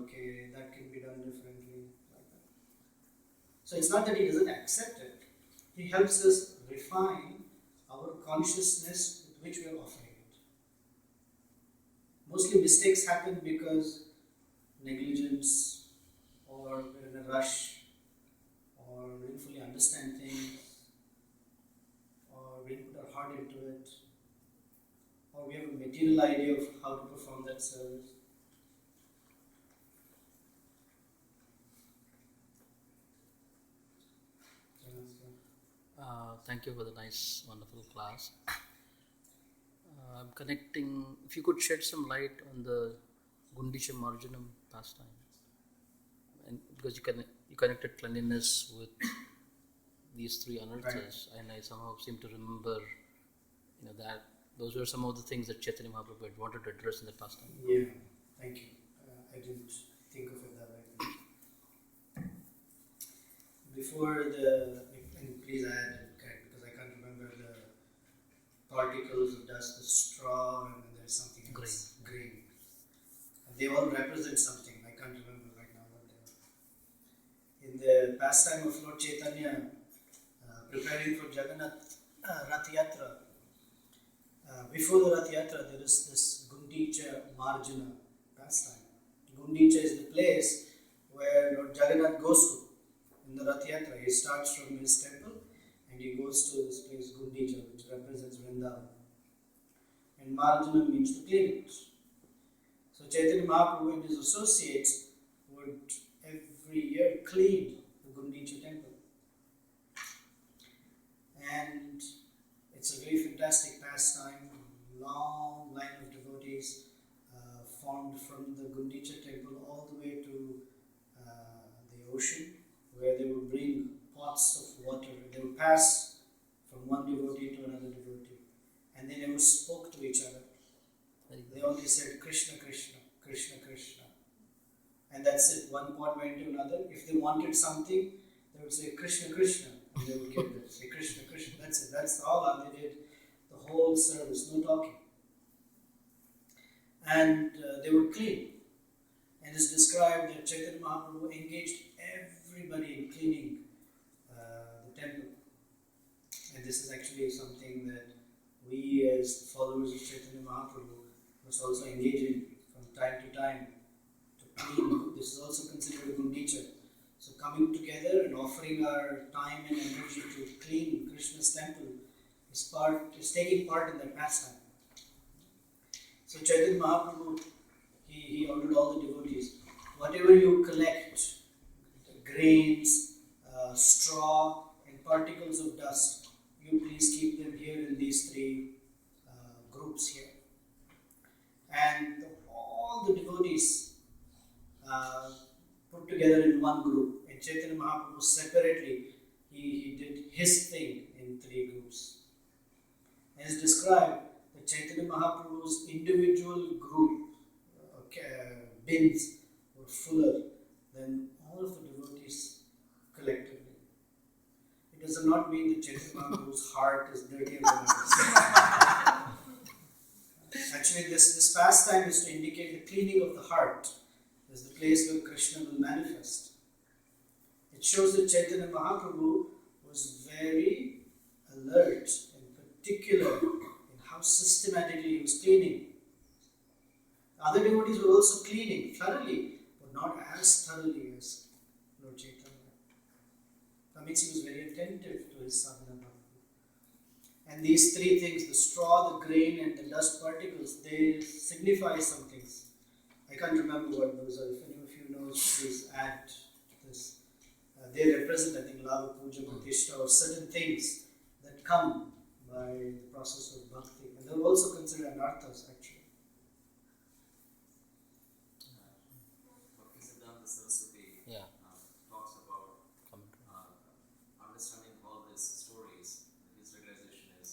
A: okay, that can be done differently, like that. So it's not that he doesn't accept it, he helps us refine our consciousness with which we are offering it. Mostly mistakes happen because negligence, or we're in a rush, or we didn't fully understand things, or we didn't put our heart into it, or we have a material idea of how to perform that service.
C: Thank you for the nice, wonderful class. I'm connecting, if you could shed some light on the Gundicha Marjanam pastime. And because you connected cleanliness with these three anarthas, and I somehow seem to remember, that those were some of the things that Chaitanya Mahaprabhu had wanted to address in the pastime.
A: Yeah, thank you. I didn't think of it that way. Before and please add, because I can't remember the particles of dust, the straw, and then there's something else. Grain. And they all represent something. I can't remember right now what they are. In the pastime of Lord Chaitanya, preparing for Jagannath Rath Yatra, before the Rath Yatra, there is this Gundicha Marjana pastime. Gundicha is the place where Lord Jagannath goes to in the Rath Yatra. He starts from his temple and he goes to this place Gundicha, which represents Vrindavan. And Marjana means to clean it. So Chaitanya Mahaprabhu and his associates would every year clean the Gundicha temple. And it's a very fantastic pastime, long line of devotees formed from the Gundicha temple all the way to the ocean, where they would bring pots of water. They would pass from one devotee to another devotee, and they never spoke to each other. They only said Krishna, Krishna, Krishna, Krishna. And that's it. One pot went to another. If they wanted something, they would say Krishna, Krishna, and they would get it. Say Krishna, Krishna. That's it. That's all they did. The whole service, no talking. And they would clean. And it's described that Chaitanya Mahaprabhu engaged everybody in cleaning the temple. And this is actually something that we as followers of Chaitanya Mahaprabhu must also engage in from time to time to clean. This is also considered Gundicha. So coming together and offering our time and energy to clean Krishna's temple is taking part in that pastime. So Chaitanya Mahaprabhu, he ordered all the devotees, whatever you collect, grains, straw and particles of dust, you please keep them here in these three groups here. And all the devotees put together in one group. And Chaitanya Mahaprabhu separately, he did his thing in three groups. As described, that Chaitanya Mahaprabhu's individual group bins were fuller than all of the devotees collectively. It does not mean that Chaitanya Mahaprabhu's heart is dirtier than ours. Actually, this pastime is to indicate the cleaning of the heart. Is the place where Krishna will manifest. It shows that Chaitanya Mahaprabhu was very alert and particular in how systematically he was cleaning. Other devotees were also cleaning thoroughly, but not as thoroughly as Lord Chaitanya. That means he was very attentive to his sadhana bhakti. And these three things, the straw, the grain and the dust particles, they signify some things. I can't remember what those are. If any of you know, please add to this. They represent, I think, Laabha, Pooja, and Pratishtha, or certain things that come by the process of bhakti. And they're also considered anarthas, actually.
E: Bhaktisiddhanta Saraswati talks about understanding all these stories. His realization is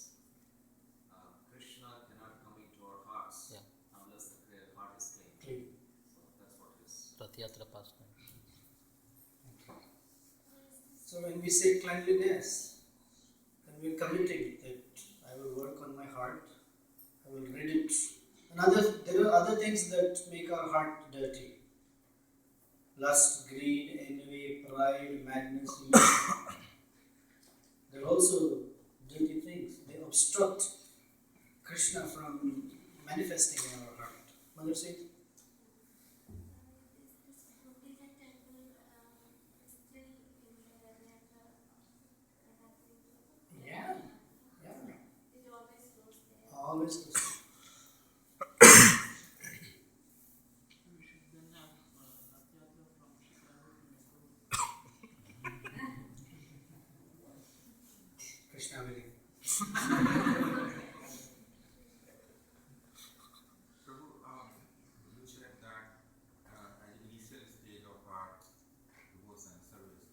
E: Krishna cannot come into our hearts unless the heart is clean. So that's what his
C: Rath Yatra pastime.
A: So when we say cleanliness, then we're committing that I will work on my heart, I will rid it. There are other things that make our heart dirty. lust, greed, envy, pride, madness, illusion. They're also dirty things. They obstruct Krishna from manifesting in our heart. Mother said,
D: This Buddhist temple is still in the
A: yeah,
D: it always goes there.
A: always listen.
B: We should then have Rath-yatra from Chicago to Nepal.
A: Krishna willing.
F: Prabhu, you said that at the initial stage of our devotion service,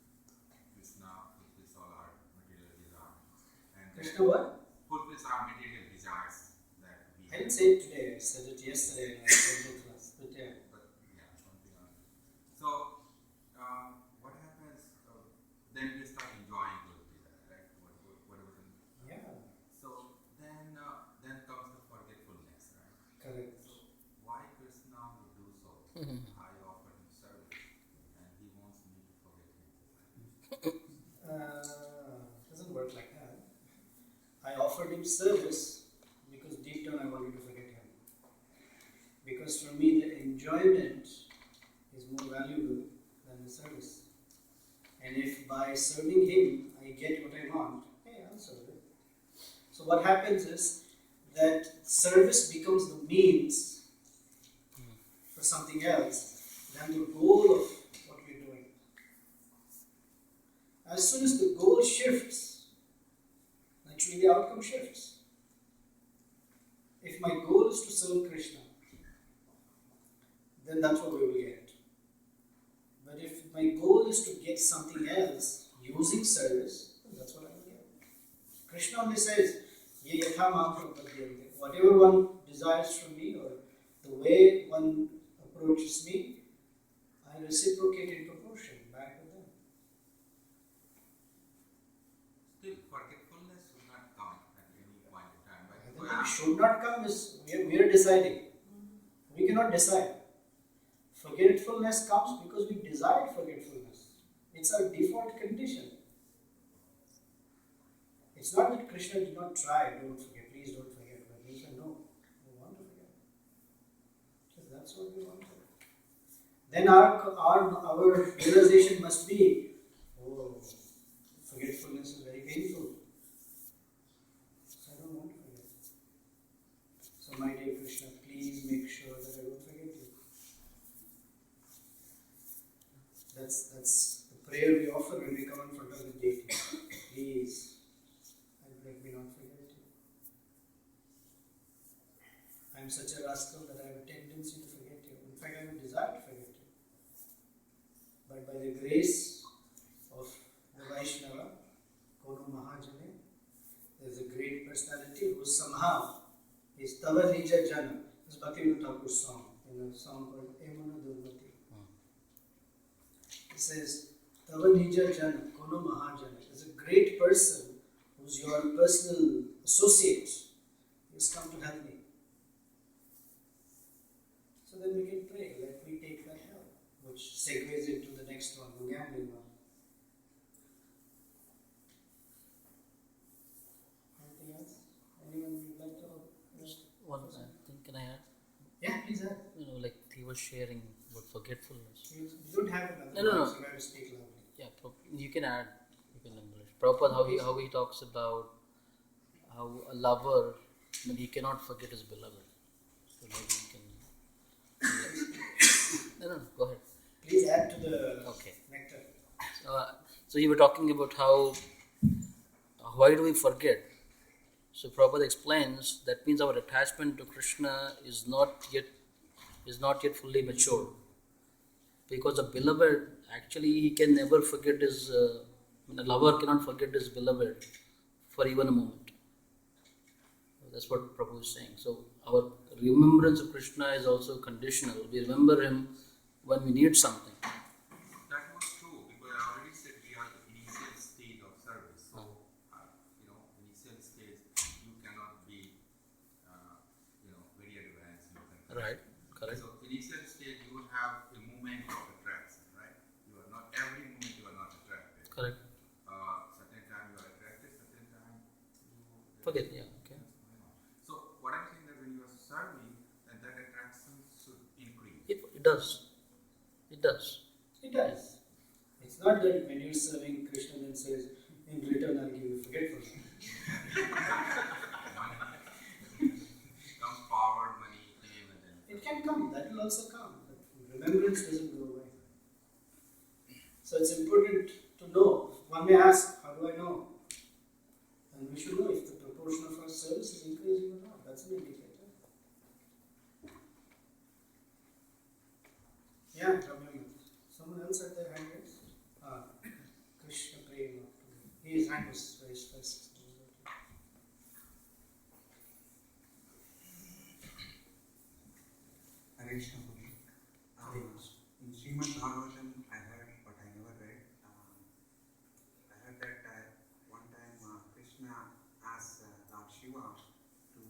F: Krishna fulfills all our material desires. And
A: Krishna what?
F: fulfills our material desires that we
A: I didn't say it today, I said it yesterday in our Sunday class. But yeah.
F: But yeah, something else. So, what happens? Then we start enjoying those desires, right? Whatever.
A: Yeah,
F: So then comes the forgetfulness, right?
A: correct.
F: Why Krishna would do so? I offered him service, and he wants me to forget him.
A: Doesn't work like that. I offered him service because deep down I wanted to forget him. Because for me the enjoyment is more valuable than the service. And if by serving him I get what I want, hey, I'll serve it. So what happens is that service becomes the means for something else than the goal of what we're doing. As soon as the goal shifts, naturally the outcome shifts. If my goal is to serve Krishna, then that's what we will get. But if my goal is to get something else using service, then that's what I will get. Krishna only says, "Ye yatha mam prapadyante." Whatever one desires from me or the way one approaches me, I reciprocate in proportion back with them.
F: Still, forgetfulness should not come at any point in time.
A: I think it should not come is we are deciding. We cannot decide. Forgetfulness comes because we desire forgetfulness. It's our default condition. It's not that Krishna did not try, don't forget, please don't forget. But he said, no, we want to forget. Because that's what we want to. Then our realization must be, oh, forgetfulness is very painful. So I don't want to forget. So my dear Krishna, please make sure that I don't forget you. That's the prayer we offer when we come in front of the deity. Please, let me not forget you. I am such a rascal that I have a tendency to forget you. In fact, I have a desire to forget you. But by the grace of the Vaishnava, Kono Mahajane, there is a great personality who somehow is Tava Nija Jana. This is Bhaktivinoda Thakur's song, in a song called Emuna Durmati. He says, Tava Nija Jana, Kono Mahajana, is a great person who's your personal associate. He has come to help me. So then we can pray, let me take that help, which segues into the next one, the gambling one. Anything else? Anyone would like to?
C: One thing, can I add?
A: Yeah, please add.
C: Like he was sharing about forgetfulness.
A: You don't have another
C: No.
A: so you have to speak loudly.
C: Yeah, you can add. You can embellish. Prabhupada, how he talks about how a lover, he cannot forget his beloved. So maybe you can. No, go ahead.
A: Please add to the
C: Okay.
A: nectar.
C: So you were talking about how why do we forget? So Prabhupada explains that means our attachment to Krishna is not yet fully mature. Because a beloved, actually he can never forget his, a lover cannot forget his beloved for even a moment. That's what Prabhu is saying. So our remembrance of Krishna is also conditional. We remember him when we need something.
F: That was true because I already said we are the initial stage of service. So, initial stage you cannot be, very advanced. You can
C: Right, correct.
F: So initial stage you have a movement of attraction, right?
A: It does. It's not that when you're serving Krishna then says, in return I'll give you forgetfulness.
F: Comes forward, money came, and then.
A: It can come, that will also come. But remembrance doesn't go away. So it's important to know. One may ask, how do I know? And we should know if the proportion of our service is increasing or not. That's an indicator. Yeah, Ramya. Someone else had their hand raised? Krishna Prema. His hand was raised first.
F: Krishna in Srimad Bhagavatam, I heard, but I never read. I heard that one time Krishna asked Lord Shiva to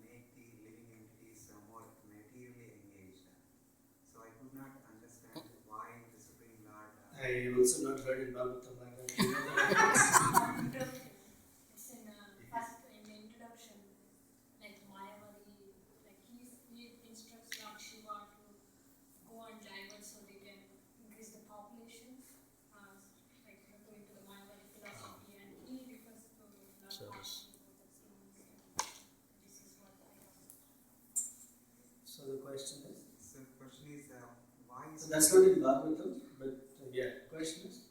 F: make the living entities more materially engaged. So I could not understand why the Supreme Lord.
A: I also not heard in Bhagavatam like that. You know that?
D: It's in first in the introduction, like Mayavadi, like he instructs Lord Shiva to go and divert so they can increase the population, like according to the Mayavadi philosophy, and he refers to Lord
C: Service.
D: This is what I have.
A: So the question is?
F: So the question is why is
A: So that's not in Bhagavatam, but yeah, question is?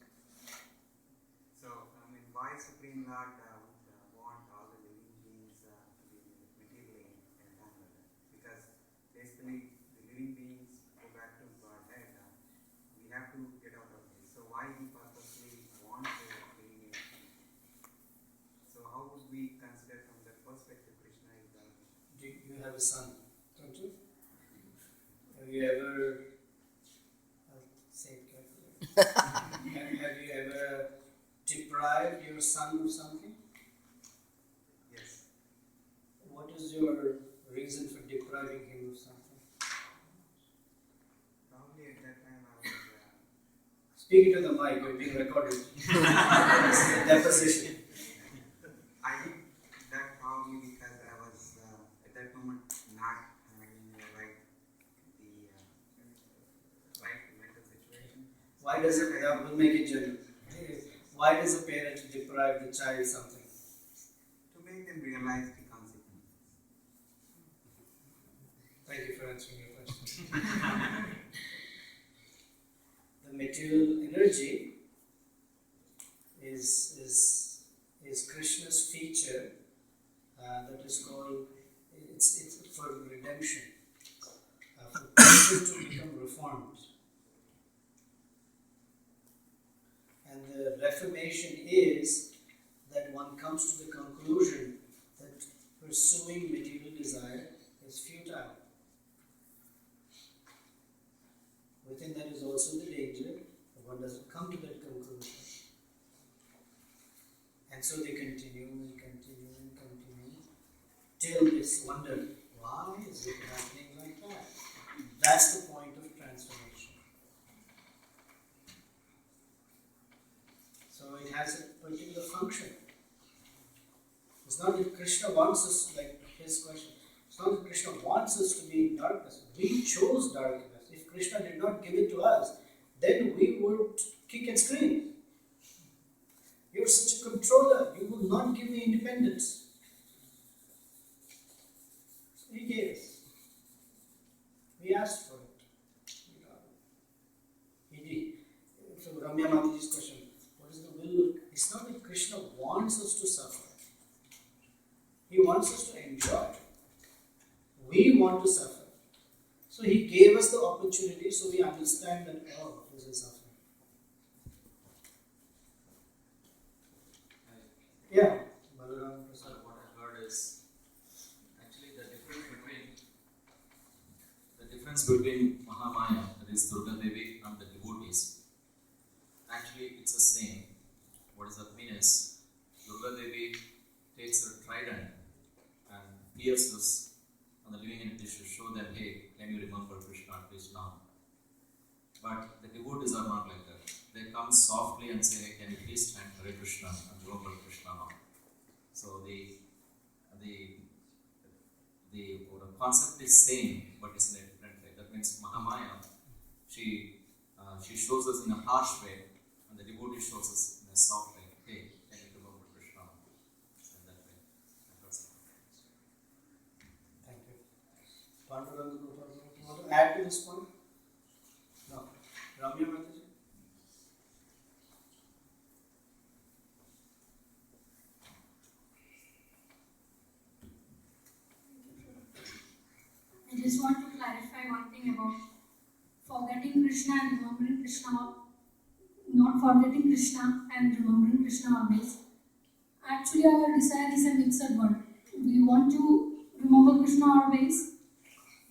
F: so why Supreme Lord would want all the living beings to be materially entangled? Because basically the living beings go back to Godhead. We have to get out of this. So why he purposely wants the living beings? So how would we consider from that perspective Krishna is the
A: You have a son, don't you? Have you ever, I'll say it carefully, have you ever deprived your son of something?
F: yes.
A: What is your reason for depriving him of something?
F: Probably at that time I was
A: Speaking to the mic, you're being recorded. This is a deposition.
F: I did that probably because I was at that moment not having the right mental situation.
A: Why does it, we'll make it general. Why does a parent deprive the child something?
F: To make them realize the consequences.
A: Thank you for answering your question. The material energy is Krishna's feature that is called, it's for redemption, for people to become reformed. And the reformation is that one comes to the conclusion that pursuing material desire is futile. Within that is also the danger that one doesn't come to that conclusion. And so they continue and continue and continue till this wonder, why is it happening like that? That's the point of transformation. So it has a particular function. It's not that Krishna wants us, like his question, it's not that Krishna wants us to be in darkness. We chose darkness. If Krishna did not give it to us, then we would kick and scream. You're such a controller, you will not give me independence. So he gave us. We asked for it. He did. So Ramya Mataji's question, what is the will? It's not that Krishna wants us to suffer. He wants us to enjoy. We want to suffer. So he gave us the opportunity so we understand that, oh, this is suffering. Yeah. Balaram Prasad.
E: What I heard is actually the difference between Mahamaya, that is Durga Devi, and the devotees. Actually, it's the same. What does that mean is Durga Devi takes her trident and pierces on the living entities to show them, hey, can you remember Krishna at least now? But the devotees are not like that. They come softly and say, hey, can you please chant Hare Krishna and remember Krishna now? So the concept is same, but it's in a different way. That means Mahamaya, she she shows us in a harsh way, and the devotee shows us in a soft way. Hey, can you remember Krishna? So in that way, that was it.
A: Thank you. Panduranga, you want to add to this point? No. Ramya Mataji?
D: I just want to clarify one thing about forgetting Krishna and remembering Krishna, not forgetting Krishna and remembering Krishna always. Actually, our desire is a mixed world. We want to remember Krishna always,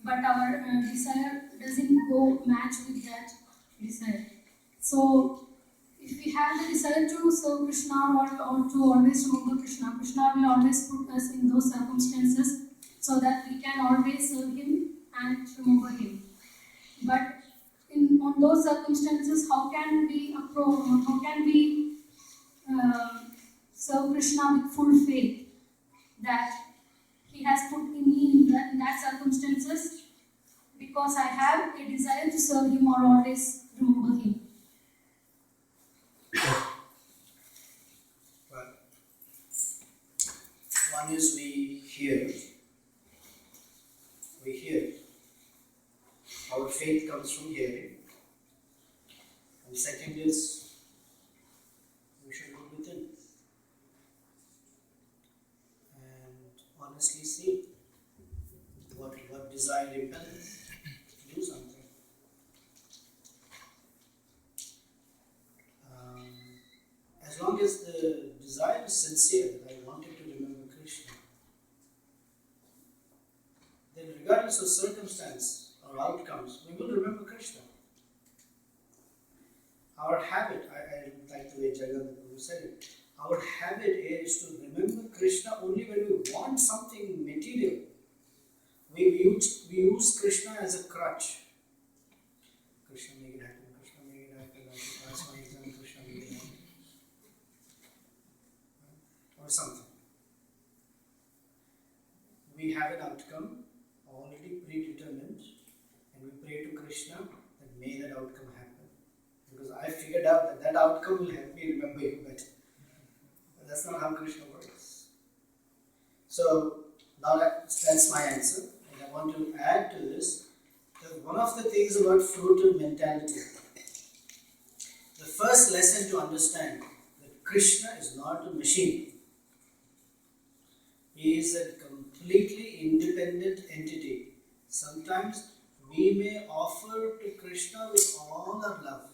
D: but our desire doesn't go match with that desire. So, if we have the desire to serve Krishna or to always remember Krishna, Krishna will always put us in those circumstances so that we can always serve Him and remember Him. But on those circumstances, how can we serve Krishna with full faith that He has put in me in that circumstances, because I have a desire to serve Him or always remember Him.
A: Well, one is we hear. Our faith comes from hearing. And second is we should look within and honestly see what desire impels us to do something. As long as the desire is sincere, that I wanted to remember Krishna, then regardless of circumstance or outcomes, we will remember Krishna. Our habit, I like the way Jagannath said it, our habit is to remember Krishna only when we want something material. We use Krishna as a crutch. Krishna make it happen, Krishna make it happen, I should pass my exam, Krishna make it happen. Or something. We have an outcome already predetermined, and we pray to Krishna that may that outcome happen. Because I figured out that outcome will help me remember you better. But that's not how Krishna works. So now that's my answer. And I want to add to this that one of the things about fruitive mentality, the first lesson to understand that Krishna is not a machine. He is a completely independent entity. Sometimes we may offer to Krishna with all our love,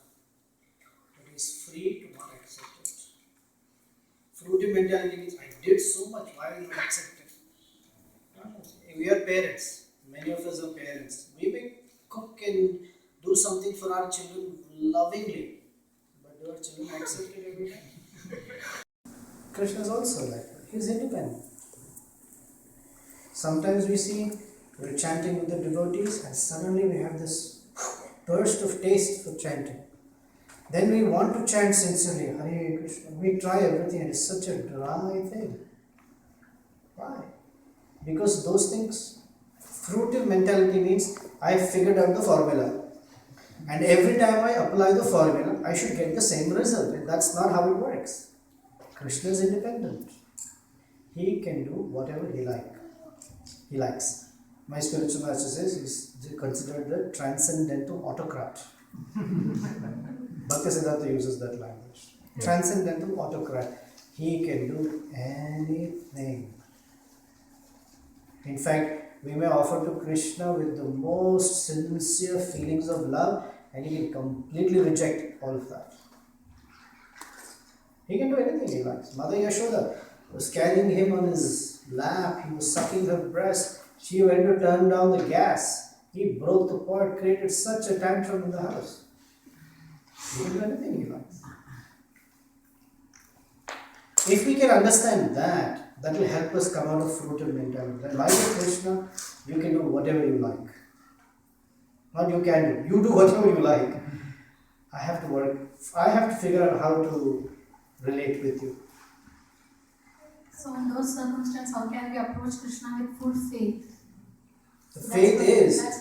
A: but he is free to not accept it. Fruitive mentality means I did so much, why will you not accept it? We are parents. Many of us are parents. We may cook and do something for our children lovingly, but do our children accept it every time? Krishna is also like that. He is independent. Sometimes we see we're chanting with the devotees and suddenly we have this burst of taste for chanting. Then we want to chant sincerely, Hare Krishna. We try everything and it's such a dry thing. Why? Because those things, fruitive mentality means I figured out the formula. And every time I apply the formula, I should get the same result. And that's not how it works. Krishna is independent. He can do whatever he likes. My spiritual master says he's considered the transcendental autocrat. Bhaktisiddhanta uses that language. Yeah. Transcendental autocrat. He can do anything. In fact, we may offer to Krishna with the most sincere feelings of love and he can completely reject all of that. He can do anything he likes. Mother Yashoda was carrying him on his lap, he was sucking her breast, she went to turn down the gas, he broke the pot, created such a tantrum in the house. He can do anything he likes. If we can understand that, that will help us come out of fruitive mentality. That like Krishna, you can do whatever you like. Not you can do, you do whatever you like. I have to figure out how to relate with you.
D: So in those circumstances, how can we approach Krishna with full faith?
A: That's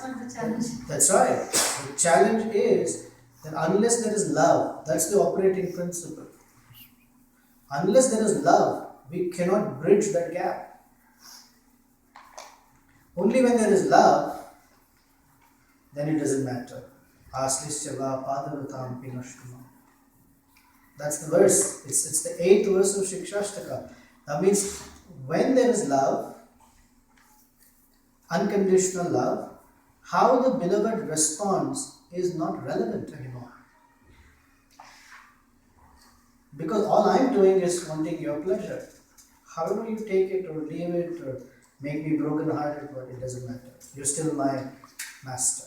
A: what the challenge.
D: That's
A: That's right. The challenge is then unless there is love, that's the operating principle. Unless there is love, we cannot bridge that gap. Only when there is love, then it doesn't matter. Aslisyava padavatam pinashtuma. That's the verse. It's the 8th verse of Shikshashtaka. That means when there is love, unconditional love, how the beloved responds is not relevant anymore. Because all I'm doing is wanting your pleasure. However you take it or leave it or make me broken hearted, but it doesn't matter. You're still my master.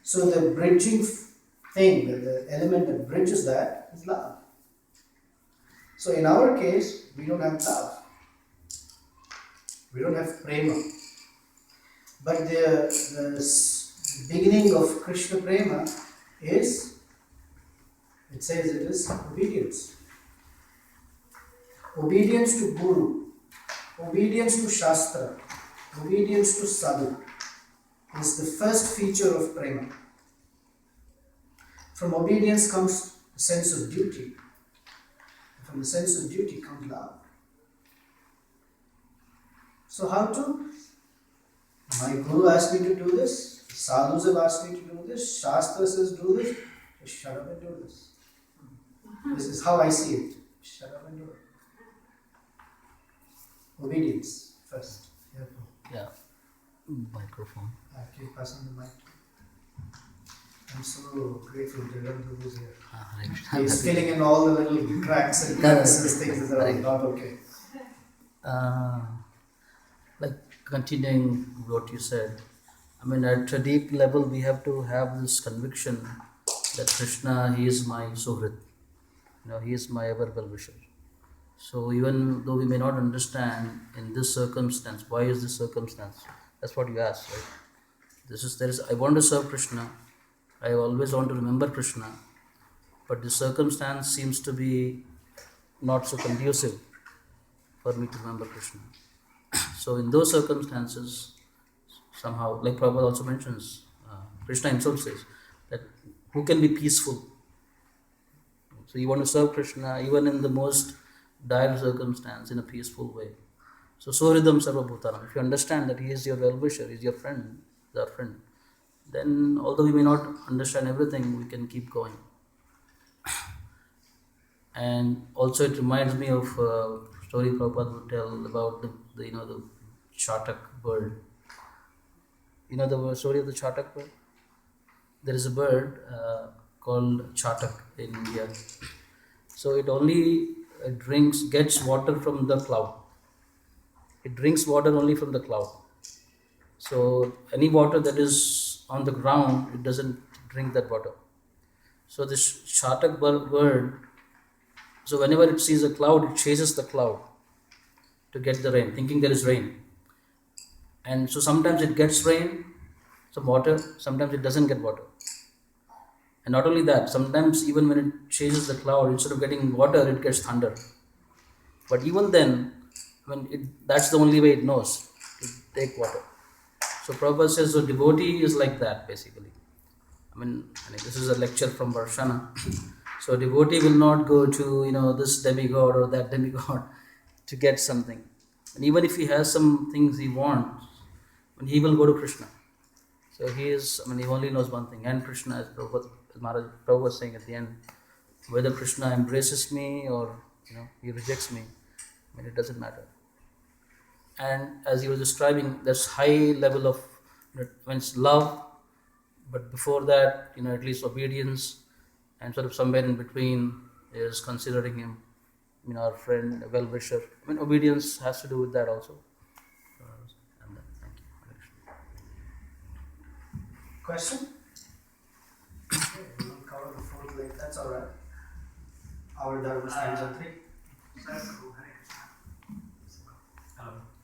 A: So the bridging thing, the element that bridges that is love. So in our case, we don't have love. We don't have prema. But the beginning of Krishna prema is, it says it is obedience. Obedience to Guru, obedience to Shastra, obedience to Sadhu is the first feature of prema. From obedience comes the sense of duty. From the sense of duty comes love. So how to? My Guru asked me to do this, Sadhus have asked me to do this, Shastra says do this, just shut up and do this. This is how I see it. Shut up and do it. Obedience first.
C: Yeah. Microphone.
A: Keep passing the mic. I'm so grateful to everyone who's here. He's filling in all the little cracks and crevices, things that are not okay.
C: Like continuing what you said, I mean, at a deep level, we have to have this conviction that Krishna, he is my Suhrit. He is my ever well-wisher. So even though we may not understand in this circumstance, why is this circumstance? That's what you asked, right? I want to serve Krishna. I always want to remember Krishna. But the circumstance seems to be not so conducive for me to remember Krishna. So in those circumstances, somehow, like Prabhupada also mentions, Krishna himself says that who can be peaceful? So you want to serve Krishna even in the most dire circumstance in a peaceful way. So Sohridam Sarva Bhutanam. If you understand that he is your well-wisher, he is your friend, our friend, then although we may not understand everything, we can keep going. And also it reminds me of a story Prabhupada would tell about the chatak bird. You know the story of the chatak bird? There is a bird called chatak in India. So it only gets water from the cloud. It drinks water only from the cloud. So any water that is on the ground, it doesn't drink that water. So this chatak bird, so whenever it sees a cloud, it chases the cloud to get the rain, thinking there is rain. And so sometimes it gets rain, some water, sometimes it doesn't get water. And not only that, sometimes even when it chases the cloud, instead of getting water, it gets thunder. But even then, that's the only way it knows to take water. So Prabhupada says, so devotee is like that basically. I mean, this is a lecture from Varshana. So devotee will not go to, this demigod or that demigod to get something. And even if he has some things he wants, he will go to Krishna. So he only knows one thing. And Krishna, as Prabhupada was saying at the end, whether Krishna embraces me or he rejects me, it doesn't matter. And as he was describing, there's high level of when it's love, but before that, at least obedience, and sort of somewhere in between is considering him, our friend, a well-wisher. Obedience has to do with that also. And thank you.
A: Question? Okay, we won't cover the fourth leg, that's alright. Our Dharma stands on 3.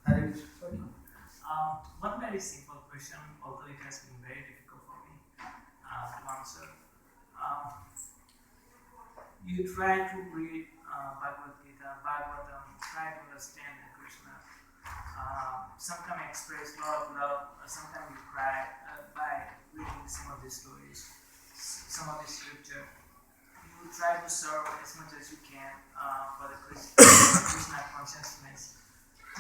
A: Hare Krishna.
B: One very simple question, although it has been very difficult for me to answer. You try to read Bhagavad Gita, Bhagavatam, try to understand Krishna. Sometimes express love, sometimes you cry by reading some of these stories.
G: some of the scripture, you try to serve as much as you can for the Krishna consciousness.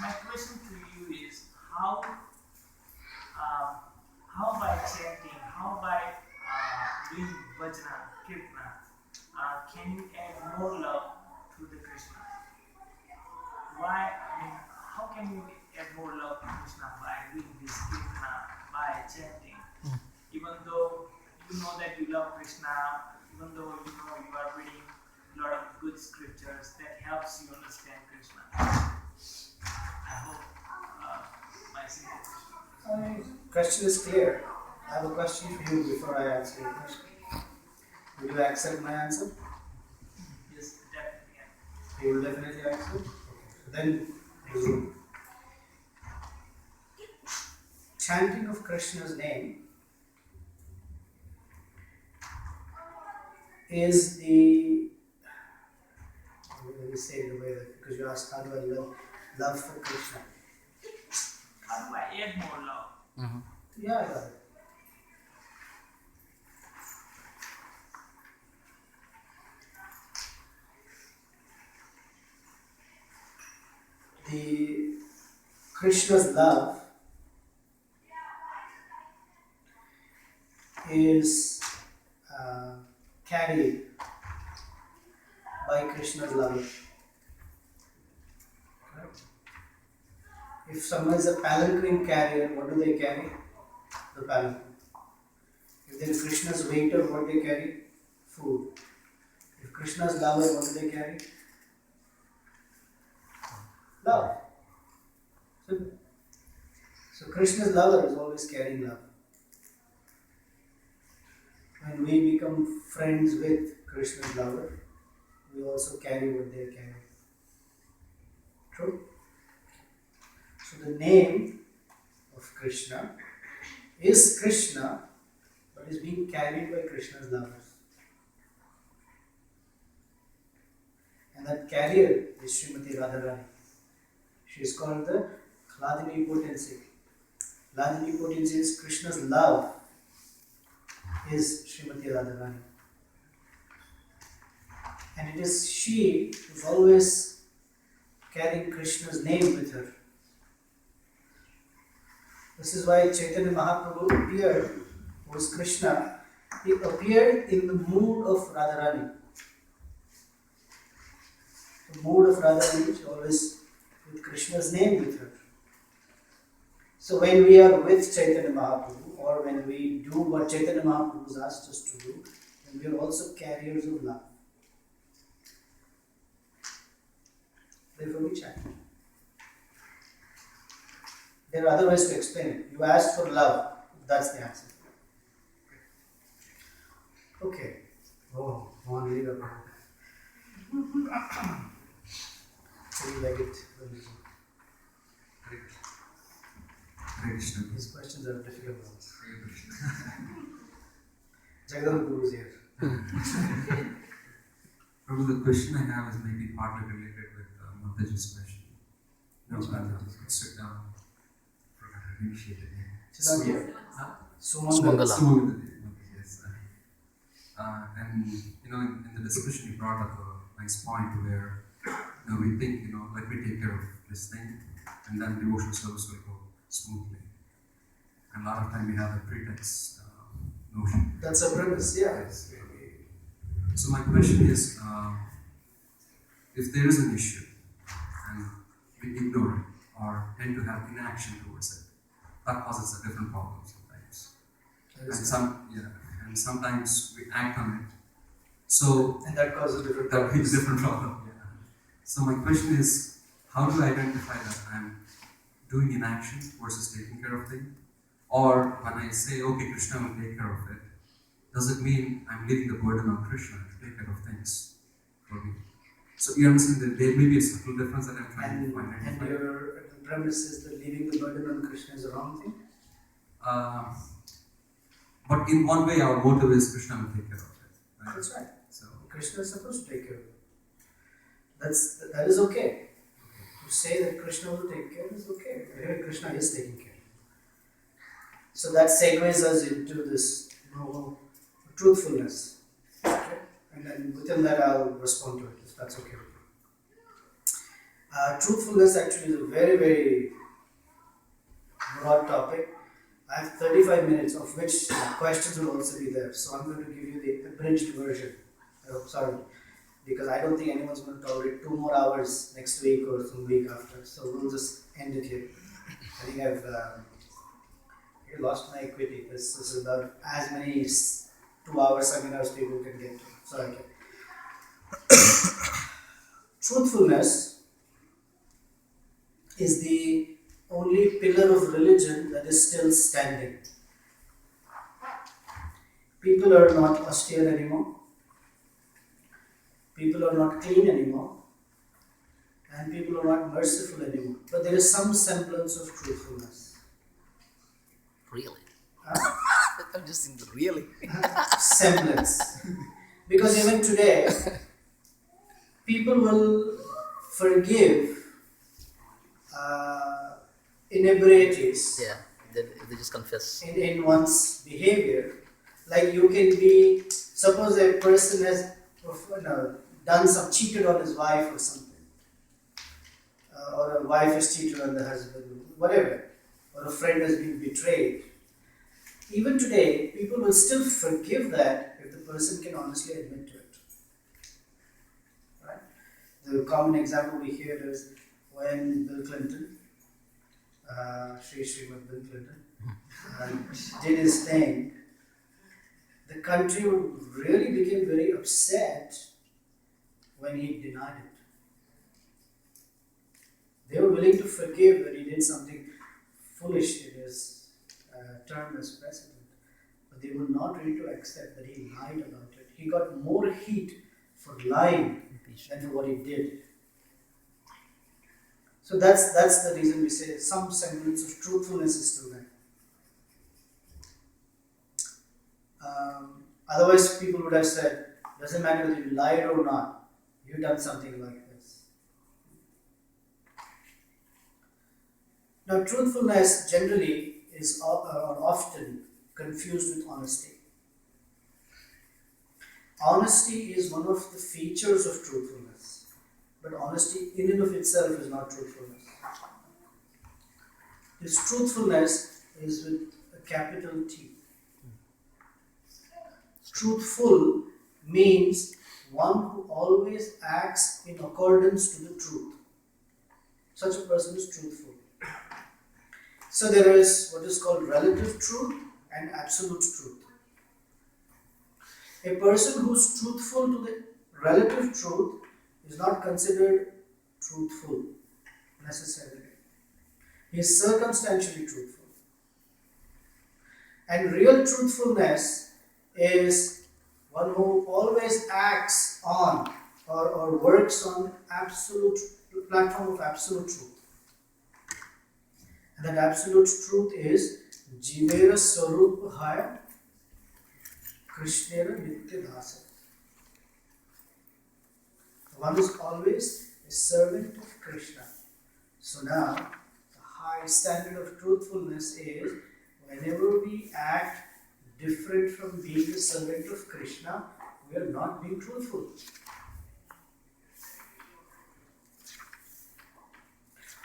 G: My question to you is how by chanting, how by doing bhajana, kirtana, can you add more love to the Krishna? Why? I mean, how can you add more love to Krishna by doing this kirtana, by chanting? Even though you know that you love Krishna, even though you know you are reading a lot of good scriptures that helps you understand Krishna. I hope my simple question.
A: My question is clear. I have a question for you before I answer your question. Will you accept my answer?
G: Yes, definitely.
A: You will definitely accept? Okay. So then, resume. Chanting of Krishna's name is the, let me say it in a way that, because you asked how do I love for Krishna.
G: How do I add more love?
A: Yeah, I got it. The Krishna's love is carried by Krishna's lover. Correct? If someone is a palanquin carrier, what do they carry? The palanquin. If they are Krishna's waiter, what they carry? Food. If Krishna's lover, what do they carry? Love. So Krishna's lover is always carrying love. When we become friends with Krishna's lover, we also carry what they carry. True? So the name of Krishna is Krishna, but is being carried by Krishna's lovers. And that carrier is Srimati Radharani. She is called the Hladini Potency. Hladini Potency is Krishna's love, is Srimati Radharani. And it is she who is always carrying Krishna's name with her. This is why Chaitanya Mahaprabhu appeared, who is Krishna. He appeared in the mood of Radharani. The mood of Radharani is always with Krishna's name with her. So when we are with Chaitanya Mahaprabhu, or when we do what Chaitanya Mahaprabhu has asked us to do, then we are also carriers of love. Therefore we chant. There are other ways to explain it. You asked for love, that's the answer. Okay. Oh, one leader. So you like it?
F: Krishna.
A: These questions are difficult ones. Jagdam Guru is here.
F: Probably the question I have is maybe partly related with Mataji's question. No, sit down. Initiated.
A: She's not here.
C: Sumangala.
F: Sumangala. Yes. And in the discussion you brought up a nice point where we think let me take care of this thing, and then devotional service will go smoothly. And a lot of time we have a pretext notion.
A: That's a premise, yeah.
F: Yes. So my question is, if there is an issue and we ignore it or tend to have inaction towards it, that causes a different problem sometimes. And sometimes we act on it. So
A: and that causes different
F: that
A: problems.
F: is a different problem. Yeah. So my question is, how do I identify that I'm doing inaction versus taking care of things? Or when I say, okay, Krishna will take care of it, does it mean I'm leaving the burden on Krishna to take care of things for me? So you understand that there may be a subtle difference that I'm trying to identify.
A: And your premise is that leaving the burden on Krishna is a wrong thing?
F: But in one way, our motive is Krishna will take care of it. Right?
A: That's right.
F: So
A: Krishna is supposed to take care of it. That is okay. To say that Krishna will take care is okay. Anyway, Krishna is taking care. So that segues us into this truthfulness. Okay? And then within that I'll respond to it, if that's okay with you. Truthfulness actually is a very, very broad topic. I have 35 minutes, of which questions will also be there. So I'm going to give you the abridged version. Oh, sorry, because I don't think anyone's going to tolerate 2 more hours next week or some week after. So we'll just end it here. I think I've lost my equity. This is about as many 2 hours, 7 hours people can get to. So okay. Truthfulness is the only pillar of religion that is still standing. People are not austere anymore. People are not clean anymore. And people are not merciful anymore. But there is some semblance of truthfulness.
C: Really?
A: Huh?
C: I'm just thinking, really?
A: Semblance. Because even today, people will forgive inebriates
C: Yeah, they just confess.
A: in one's behavior. Like you can be, suppose a person has done cheated on his wife or something, or a wife has cheated on the husband, whatever, or a friend has been betrayed. Even today, people will still forgive that if the person can honestly admit to it. Right? The common example we hear is when Bill Clinton, Srimad Bill Clinton, did his thing, the country really became very upset when he denied it. They were willing to forgive that he did something foolish in his term as president, but they were not ready to accept that he lied about it. He got more heat for lying than for what he did. So that's the reason we say some semblance of truthfulness is still there. Otherwise, people would have said, doesn't matter whether you lied or not, you've done something like this. Now, truthfulness generally is often confused with honesty. Honesty is one of the features of truthfulness, but honesty in and of itself is not truthfulness. This truthfulness is with a capital T. Truthful means one who always acts in accordance to the truth. Such a person is truthful. So there is what is called relative truth and absolute truth. A person who is truthful to the relative truth is not considered truthful necessarily. He is circumstantially truthful. And real truthfulness is one who always acts on or works on absolute platform of absolute truth. And that absolute truth is Jivera Swarupahaya Krishnera Nityadasa. One is always a servant of Krishna. So now, the high standard of truthfulness is whenever we act different from being a servant of Krishna, we are not being truthful.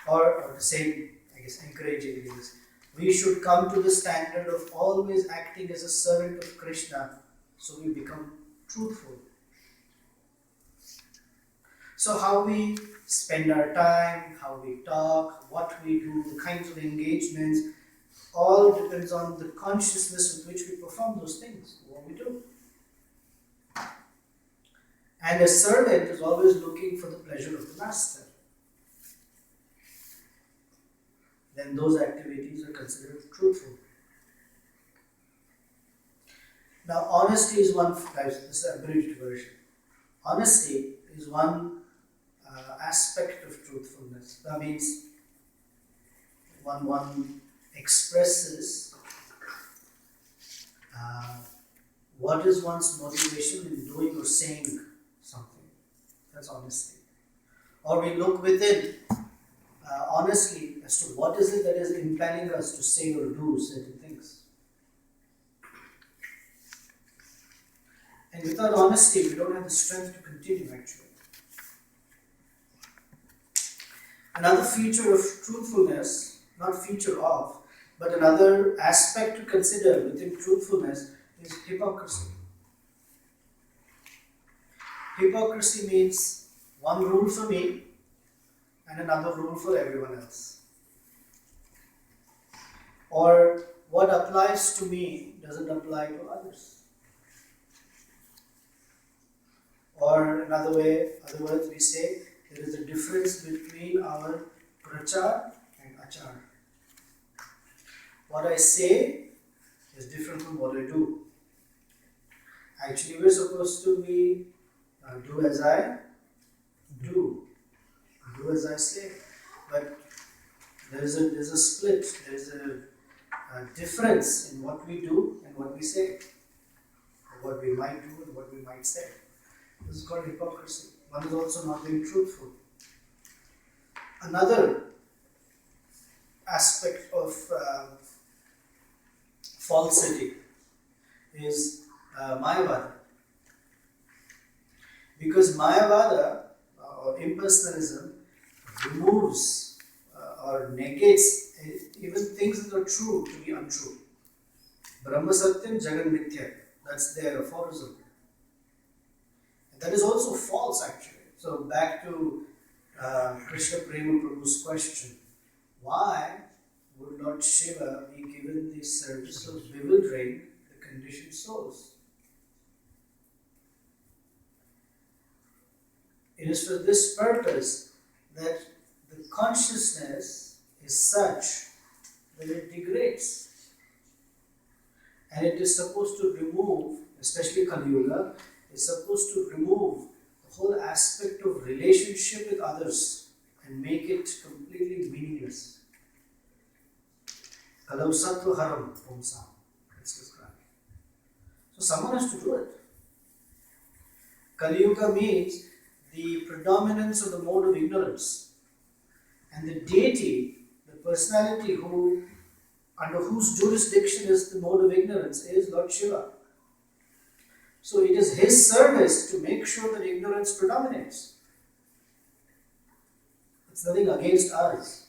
A: Or the same, I guess, encouraging is, we should come to the standard of always acting as a servant of Krishna, so we become truthful. So how we spend our time, how we talk, what we do, the kinds of engagements, all depends on the consciousness with which we perform those things, what we do. And a servant is always looking for the pleasure of the master. Then those activities are considered truthful. Now, honesty is one, this is an abridged version. Honesty is one aspect of truthfulness. That means one expresses what is one's motivation in doing or saying something. That's honesty. Or we look within honestly as to what is it that is impelling us to say or do certain things. And without honesty, we don't have the strength to continue actually. Another feature of truthfulness, not feature of, but another aspect to consider within truthfulness is hypocrisy. Hypocrisy means one rule for me and another rule for everyone else. Or what applies to me doesn't apply to others. Or another words we say, there is a difference between our prachar and achar. What I say is different from what I do. Actually, we're supposed to be do as I do as I say. But there's a split. There's a difference in what we do and what we say, or what we might do and what we might say. This is called hypocrisy. One is also not being truthful. Another aspect of falsity is Mayavada. Because Mayavada or impersonalism removes or negates even things that are true to be untrue. Brahma Satyam Jagan Mithya. That's their aphorism. And that is also false actually. So back to Krishna Prema Prabhu's question. Why would Lord Shiva be given the service of bewildering the conditioned souls? It is for this purpose that the consciousness is such that it degrades. And it is supposed to remove, especially Kali Yuga, is supposed to remove the whole aspect of relationship with others and make it completely meaningless. Kalau sattva haram pumsam. It's described. So someone has to do it. Kali Yuga means the predominance of the mode of ignorance. And the deity, the personality under whose jurisdiction is the mode of ignorance is Lord Shiva. So it is his service to make sure that ignorance predominates. It's nothing against us.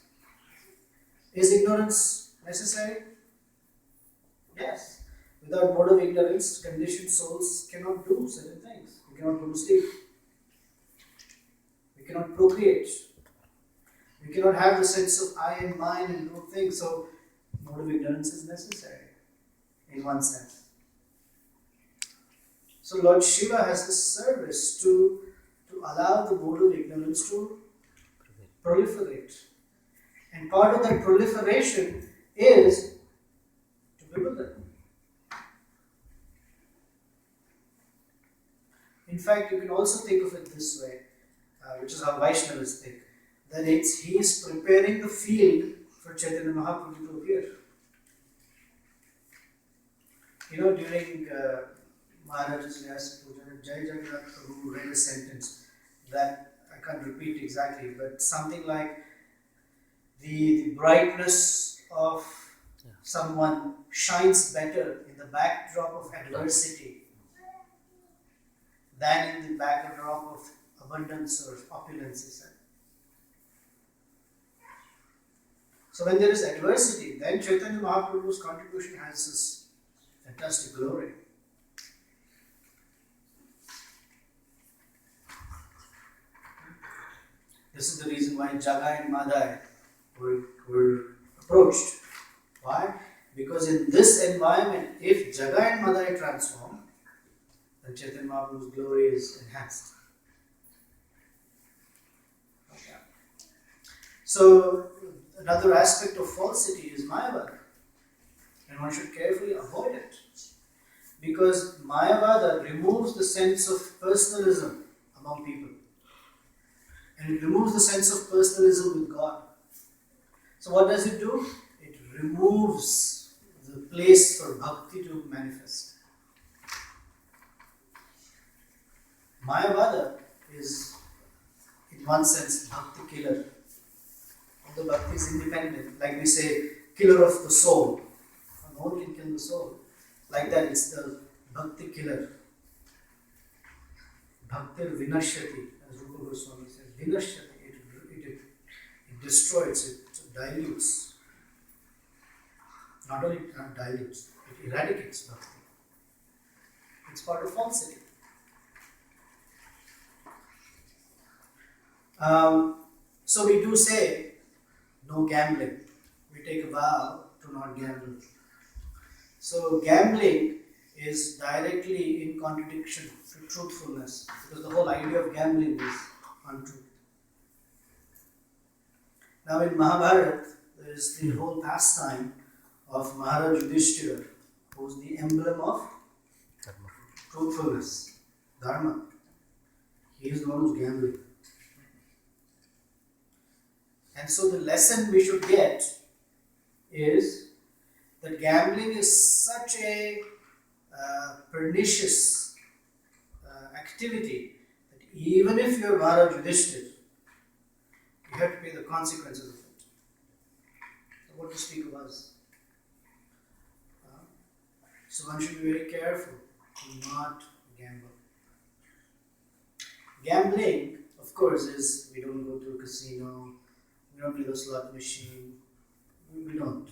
A: Is ignorance necessary? Yes. Without mode of ignorance, conditioned souls cannot do certain things. We cannot go to sleep. We cannot procreate. We cannot have the sense of I and mine and do things. So mode of ignorance is necessary in one sense. So Lord Shiva has this service to allow the mode of ignorance to proliferate. And part of that proliferation is to bewilder. In fact, you can also think of it this way, which is how Vaishnavas think, that he is preparing the field for Chaitanya Mahaprabhu to appear. You know, during Maharaj's last Pooja, Jai Jagannath Prabhu read a sentence that I can't repeat exactly, but something like the brightness of someone shines better in the backdrop of adversity than in the backdrop of abundance or opulence, he said. So when there is adversity, then Chaitanya Mahaprabhu's contribution has this fantastic glory. This is the reason why Jagai and Madai were approached. Why? Because in this environment, if Jagai and Madai transform, then Chaitanya Mahaprabhu's glory is enhanced. Okay. So, another aspect of falsity is Mayavada. And one should carefully avoid it. Because Mayavada removes the sense of personalism among people. And it removes the sense of personalism with God. So what does it do? It removes the place for bhakti to manifest. Mayavada is, in one sense, bhakti killer. Although bhakti is independent, like we say, killer of the soul. No one can kill the soul. Like that, it's the bhakti killer. Bhaktir vinashyati, as Rupa Goswami says, vinashyati, it destroys, it dilutes. Not only dilutes, it eradicates bhakti. It's part of falsity. So we do say no gambling. We take a vow to not gamble. So gambling is directly in contradiction to truthfulness, because the whole idea of gambling is untruth. Now in Mahabharata, there is the whole pastime of Maharaj Yudhishthira, who is the emblem of truthfulness, dharma. He is the one who's gambling. And so the lesson we should get is that gambling is such a pernicious activity that even if you are Maharaj Yudhishthira, you have to pay the consequences of it. So what to speak of us? So one should be very careful to not gamble. Gambling, of course, is we don't go to a casino, we don't play the slot machine, we don't.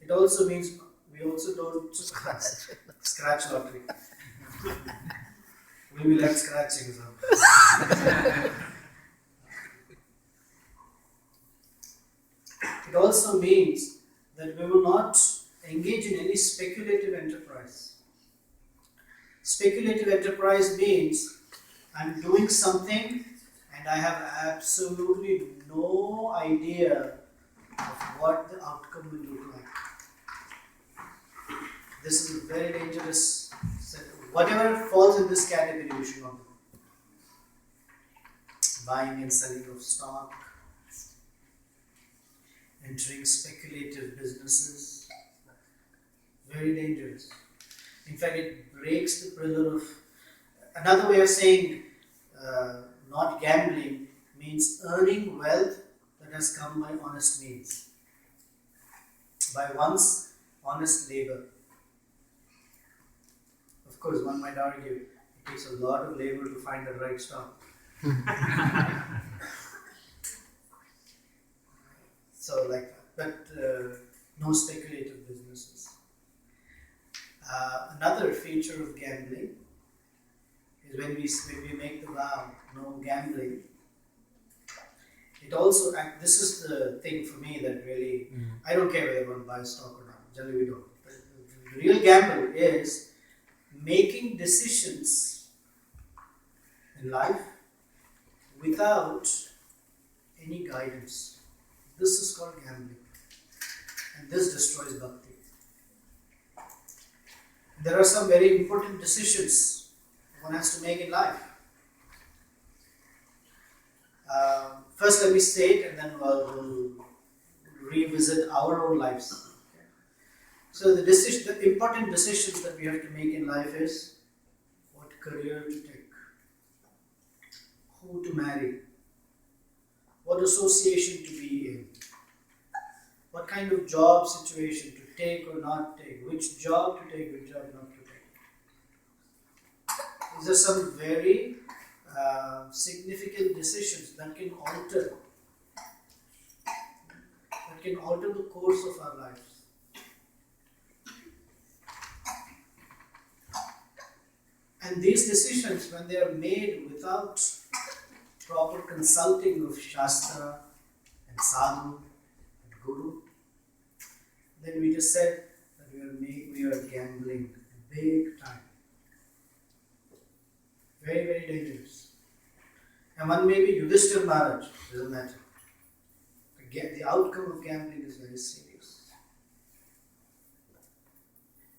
A: It also means we also don't scratch lottery. We will have scratching. It also means that we will not engage in any speculative enterprise. Speculative enterprise means I'm doing something and I have absolutely no idea of what the outcome will look like. This is a very dangerous set. Whatever falls in this category, you should not do. Buying and selling of stock, entering speculative businesses, very dangerous. In fact, it breaks the pillar of. Another way of saying not gambling means earning wealth that has come by honest means, by one's honest labor. Of course, one might argue it takes a lot of labor to find the right stock. So like that, but no speculative businesses. Another feature of gambling is when we make the vow, no gambling. It also, this is the thing for me that really, I don't care whether one buys stock or not, generally we don't. But the real gamble is making decisions in life without any guidance. This is called gambling. And this destroys bhakti. There are some very important decisions one has to make in life. First, let me state, and then we'll revisit our own lives. So the important decisions that we have to make in life is what career to take, who to marry, what association to be in, what kind of job situation to take or not take, which job to take, which job not to take. These are some very significant decisions that can alter the course of our lives. And these decisions, when they are made without proper consulting of Shastra and Sadhu and Guru, then we just said that we are gambling big time. Very, very dangerous. And one may be Yudhishthira Maharaj, doesn't matter. The outcome of gambling is very serious.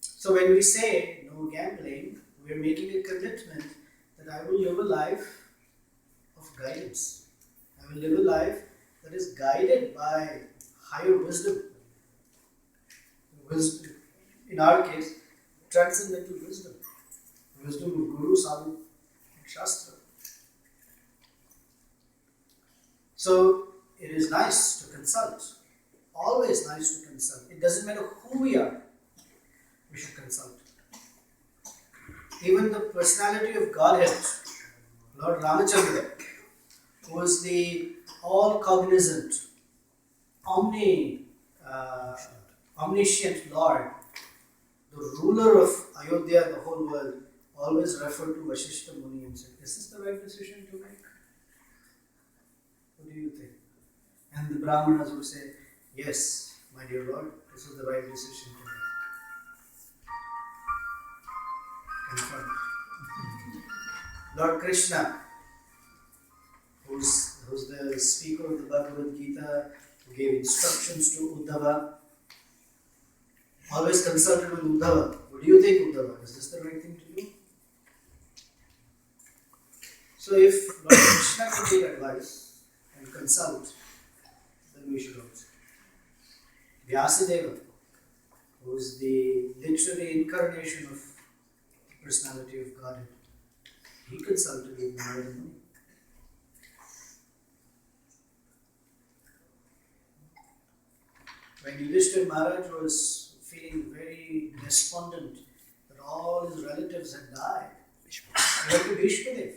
A: So when we say no gambling, we are making a commitment that I will live a life of guidance. I will live a life that is guided by higher wisdom. Wisdom, in our case, transcendental wisdom. Wisdom of Guru, Sadhu, and Shastra. So it is nice to consult. Always nice to consult. It doesn't matter who we are, we should consult. even the personality of Godhead, Lord Ramachandra, who is the all-cognizant, omniscient Lord, the ruler of Ayodhya, the whole world, always referred to Vasishtha Muni and said, is this the right decision to make? What do you think? And the Brahmanas would say, yes, my dear Lord, this is the right decision to make. Confirmed. Lord Krishna, who's the speaker of the Bhagavad Gita, who gave instructions to Uddhava, always consulted with Uddhava. What do you think, Uddhava? Is this the right thing to do? So if Lord Krishna can take advice and consult, then we should also. Vyasadeva, who is the literary incarnation of the personality of Godhead, he consulted with Narada Muni. When Yudhishthira Maharaj was feeling very despondent that all his relatives had died, he went to Bhishmadev.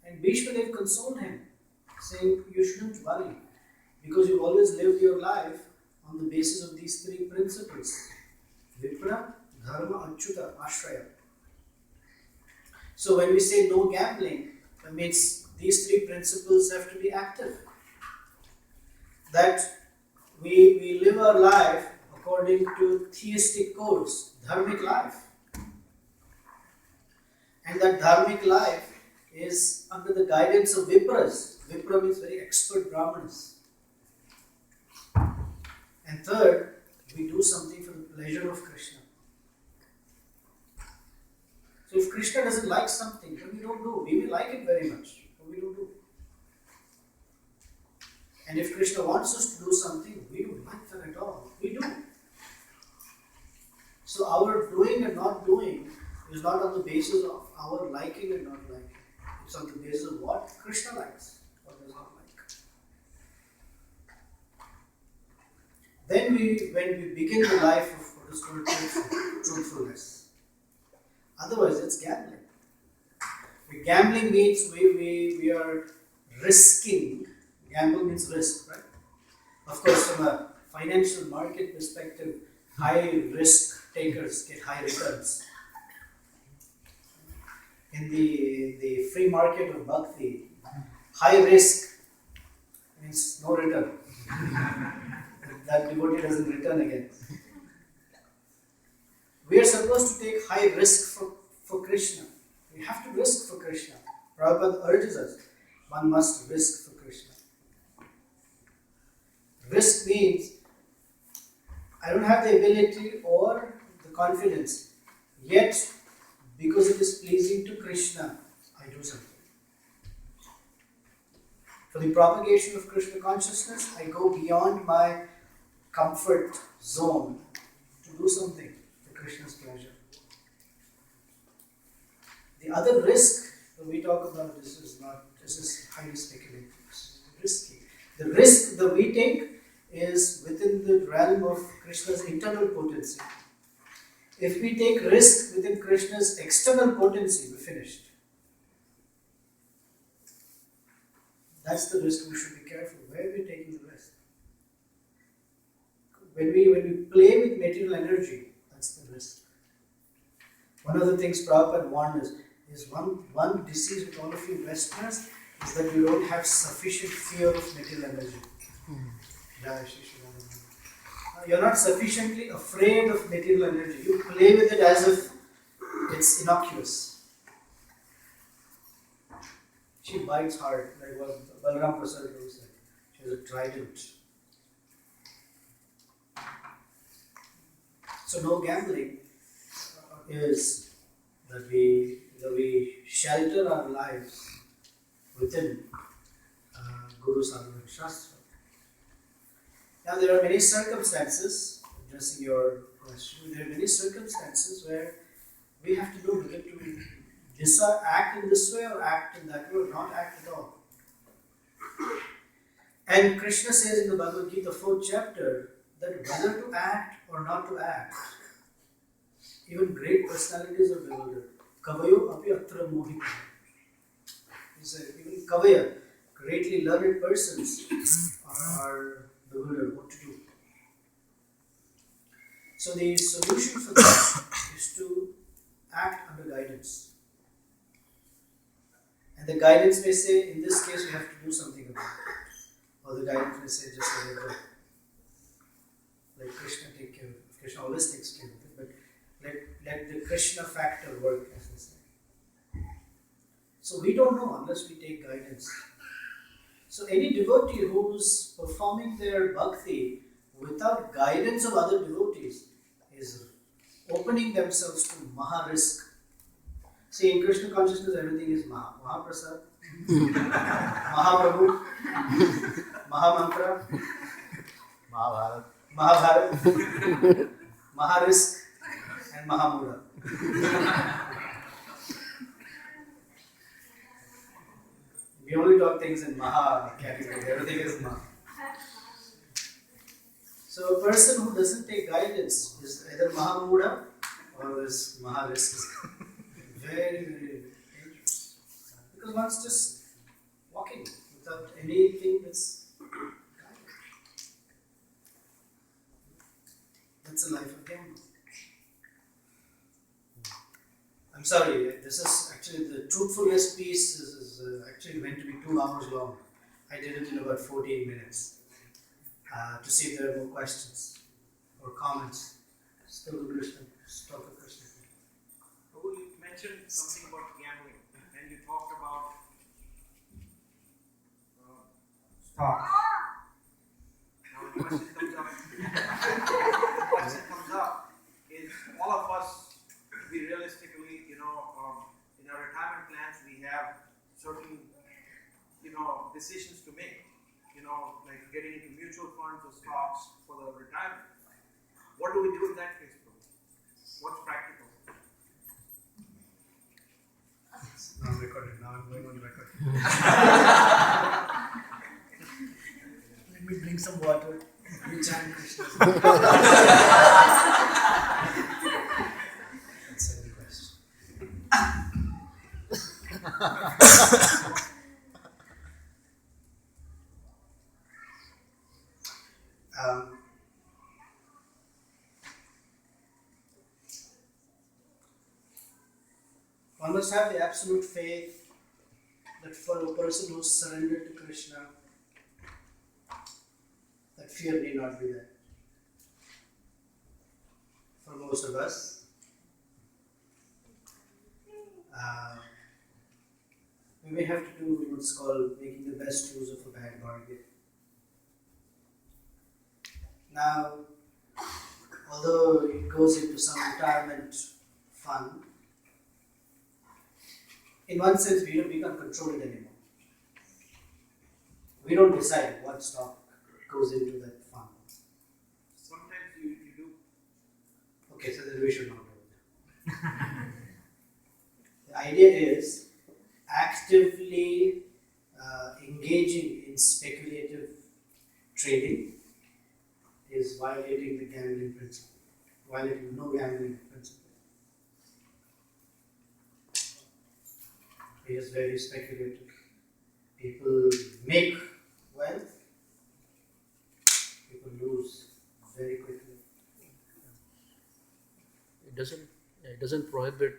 A: And Bhishmadev consoled him, saying, you shouldn't worry, because you've always lived your life on the basis of these three principles: Vipra, Dharma, Achyuta, Ashraya. So when we say no gambling, that means these three principles have to be active. That we live our life according to theistic codes, dharmic life. And that dharmic life is under the guidance of Vipras. Vipra means very expert Brahmanas. And third, we do something for the pleasure of Krishna. So if Krishna doesn't like something, then we don't do. We may like it very much, but we don't do. And if Krishna wants us to do something, we don't like that at all. We do. So our doing and not doing is not on the basis of our liking and not liking. It's on the basis of what Krishna likes or does not like. Then when we begin the life of what is called truthfulness. Otherwise, it's gambling. Gambling means we are risking. Gamble means risk, right? Of course, from a financial market perspective, high risk takers get high returns. In the free market of bhakti, high risk means no return. That devotee doesn't return again. We are supposed to take high risk for Krishna. We have to risk for Krishna. Prabhupada urges us, one must risk for Krishna. Risk means I don't have the ability or the confidence, yet because it is pleasing to Krishna, I do something. For the propagation of Krishna consciousness, I go beyond my comfort zone to do something for Krishna's pleasure. The other risk that we talk about, this is highly speculative, risky. The risk that we take is within the realm of Krishna's internal potency. If we take risk within Krishna's external potency, we're finished. That's the risk. We should be careful where we're taking the risk. When we play with material energy, that's the risk. One of the things Prabhupada warned us is one disease with all of you Westerners is that you don't have sufficient fear of material energy. You're not sufficiently afraid of material energy. You play with it as if it's innocuous. She bites hard, like what Balaram Prasad was like. She has a trident. So no gambling is that we shelter our lives within Guru Sadhana Shastra. Now there are many circumstances, addressing your question, there are many circumstances where we have to do whether to decide, act in this way or act in that way or not act at all. And Krishna says in the Bhagavad Gita 4th chapter that whether to act or not to act Even great personalities are bewildered. Kavayo api atra mohita. Even Kavaya, greatly learned persons, are bewildered what to do. So the solution for that is to act under guidance. And the guidance may say, in this case, you have to do something about it. Or the guidance may say, just let it go. Let Krishna take care of it. Krishna always takes care of it, but let the Krishna factor work, as they say. So we don't know unless we take guidance. So any devotee who's performing their bhakti without guidance of other devotees is opening themselves to maha risk. See, in Krishna consciousness, everything is Maha. Mahaprasad, Mahaprabhu, Mahamantra, Mahabharat, Maharisk, and Mahamura. We only talk things in Maha category, everything is Maha. So a person who doesn't take guidance is either Mahamura or is Maharisk. Very, very dangerous. Because one's just walking without anything that's guided. That's a life of gamble. I'm sorry, this is actually the truthfulness piece is actually meant to be 2 hours long. I did it in about 14 minutes to see if there are more questions or comments. Still the Krishna, stop the Krishna.
H: You mentioned something about gambling, and you talked about stocks. Now the question comes up is all of us, we realistically, in our retirement plans, we have certain, decisions to make, like getting into mutual funds or stocks for the retirement. What do we do in that case, bro? What's practical?
A: Now I'm recording. Now I'm going on record. Let me drink some water. We chant Krishna. That's the question. One must have the absolute faith that for a person who's surrendered to Krishna, that fear need not be there. For most of us, we may have to do what's called making the best use of a bad bargain. Now, although it goes into some retirement fund, in one sense, we can't control it anymore. We don't decide what stock goes into that fund.
H: Sometimes you do.
A: Okay, so then we should not do it. The idea is actively engaging in speculative trading is violating the gambling principle, violating no gambling principle. It is very speculative. People make wealth, people lose very quickly.
C: It doesn't prohibit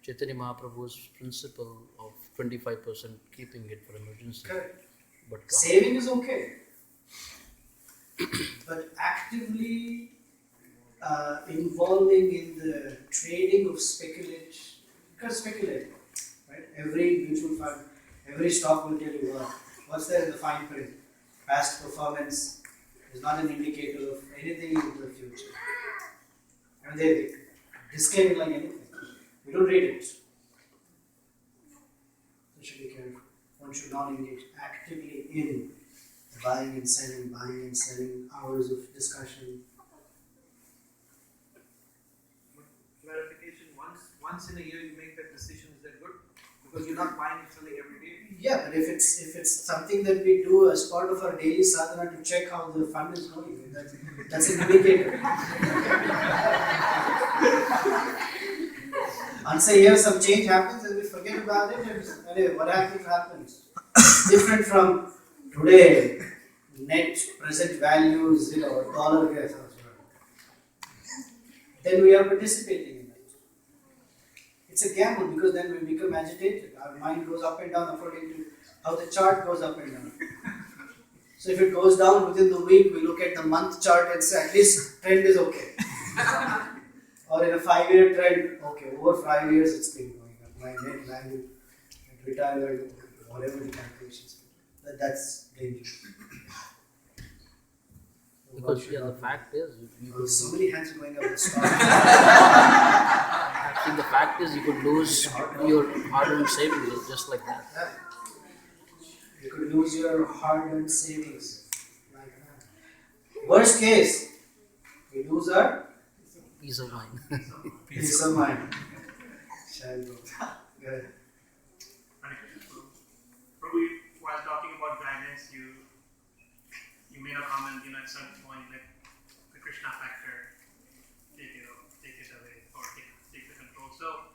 C: Chaitanya Mahaprabhu's principle of 25% keeping it for emergency.
A: Correct.
C: But
A: saving is okay. But actively involving in the trading of speculate, because speculate, right? Every mutual fund, every stock will tell you what's there in the fine print. Past performance is not an indicator of anything in the future. And they disclaim it like anything. We don't read it. So you should be careful. One should not engage actively in buying and selling, hours of discussion.
H: Clarification, once in a year you make that decision, is that good? Because you're not buying and selling every day?
A: Yeah, but if it's something that we do as part of our daily sadhana to check how the fund is going, that's an indicator. Once a year some change happens and we forget about it, and anyway, what happens. Different from today, net present values, dollar guess. Then we are participating in that. It's a gamble because then we become agitated. Our mind goes up and down according to how the chart goes up and down. So if it goes down within the week, we look at the month chart and say at least trend is okay. Or in a 5-year trend, okay, over 5 years it's been going up. My net value at retirement, whatever the calculations. That's dangerous.
C: Because the fact is, you could
A: So many hands are going up the stock.
C: actually the fact is you could lose your hard-earned savings just like that.
A: Yeah. You could lose your hard-earned savings like that. Worst case, we lose our
C: Peace of mind.
A: peace of mind. Shall go. Good.
G: Prabhu, while talking about guidance, you made a comment, at certain point, like the Krishna factor, take it away, or take the control. So,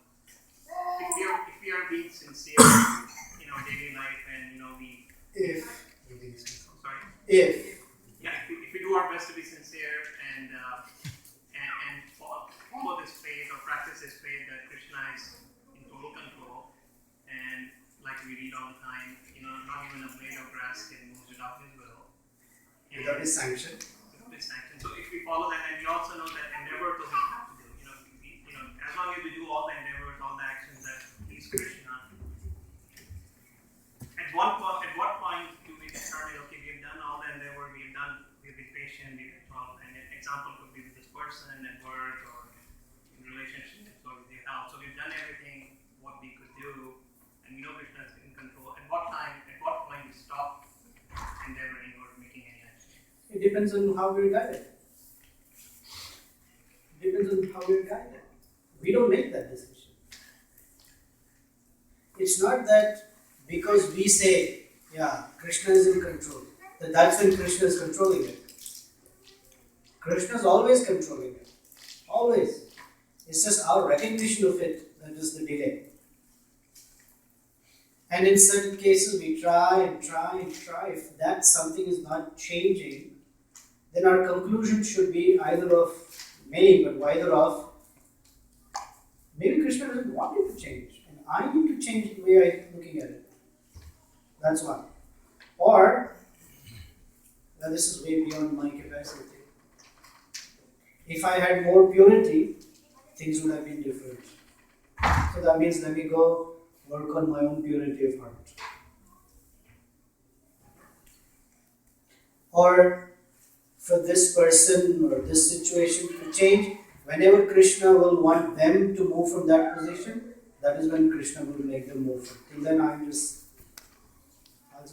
G: if we are being sincere in our daily life, and we
A: If
G: we do our best to be sincere and follow this faith or practice this faith that Krishna is in total control, and like we read all the time, not even a blade of grass can move without his will.
A: without his sanction.
G: So if we follow that, and we also know that endeavor that we have to do, as long as we do all the endeavors, all the actions that please Krishna, at what point do we determine, okay, we've done all the endeavor, we've been patient, we've been followed, and an example could be with this person at work or in relationships or with your health. So we've done everything what we could do, and we know Krishna is in control. At what point we stop endeavoring or making any action?
A: It depends on how we're guided. We don't make that decision. It's not that because we say, yeah, Krishna is in control, that's when Krishna is controlling it. Krishna is always controlling it. Always. It's just our recognition of it that is the delay. And in certain cases, we try and try and try. If that something is not changing, then our conclusion should be either of maybe Krishna doesn't want it to change, and I need to change the way I'm looking at it. That's one. Or, now this is way beyond my capacity. If I had more purity, things would have been different. So that means let me go work on my own purity of heart. Or for this person or this situation to change, whenever Krishna will want them to move from that position, that is when Krishna will make them move. Till then I'll just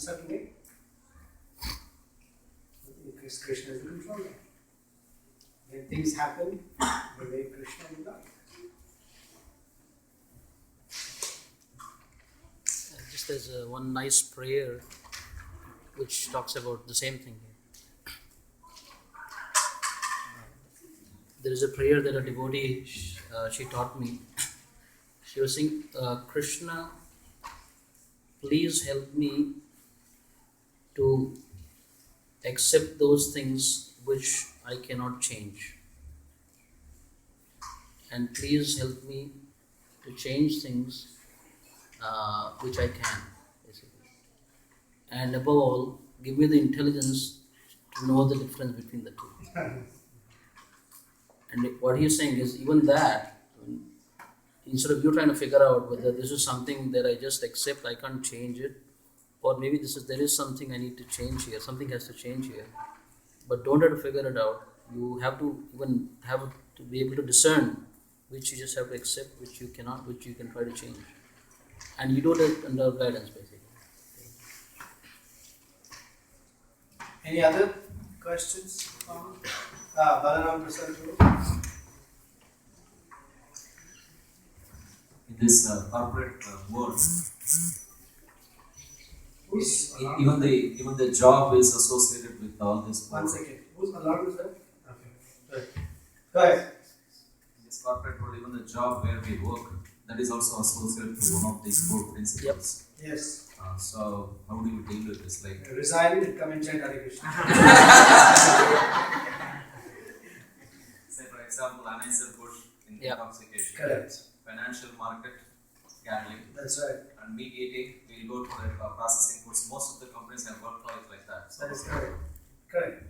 A: have to wait. Because Krishna is in control. When things happen, the way Krishna will guide.
C: Just there's one nice prayer which talks about the same thing. There is a prayer that a devotee she taught me. She was saying, Krishna, please help me to accept those things which I cannot change, and please help me to change things which I can, basically. And above all, give me the intelligence to know the difference between the two. And what he's saying is, even that, instead of you trying to figure out whether this is something that I just accept, I can't change it, or maybe there is something I need to change here, something has to change here, but don't try to figure it out. You have to be able to discern which you just have to accept, which you cannot, which you can try to change. And you do it under guidance, basically.
A: Any other questions? Balaram Prasad Guru.
E: In this corporate world,
A: Who's
E: Even the job is associated with all this.
A: one second. Who's allowed is that? Okay. Go ahead.
E: In this corporate world, even the job where we work, that is also associated to one of these core principles.
A: Yes.
E: So how do you deal with this? Like
A: Resign and come and chant Hare Krishna.
E: say for example, Anheuser Busch in intoxication.
A: Correct.
E: Financial market gambling.
A: That's right.
E: And meat eating, we'll go to the processing foods. Most of the companies have workflows like that. So
A: That is correct. Correct.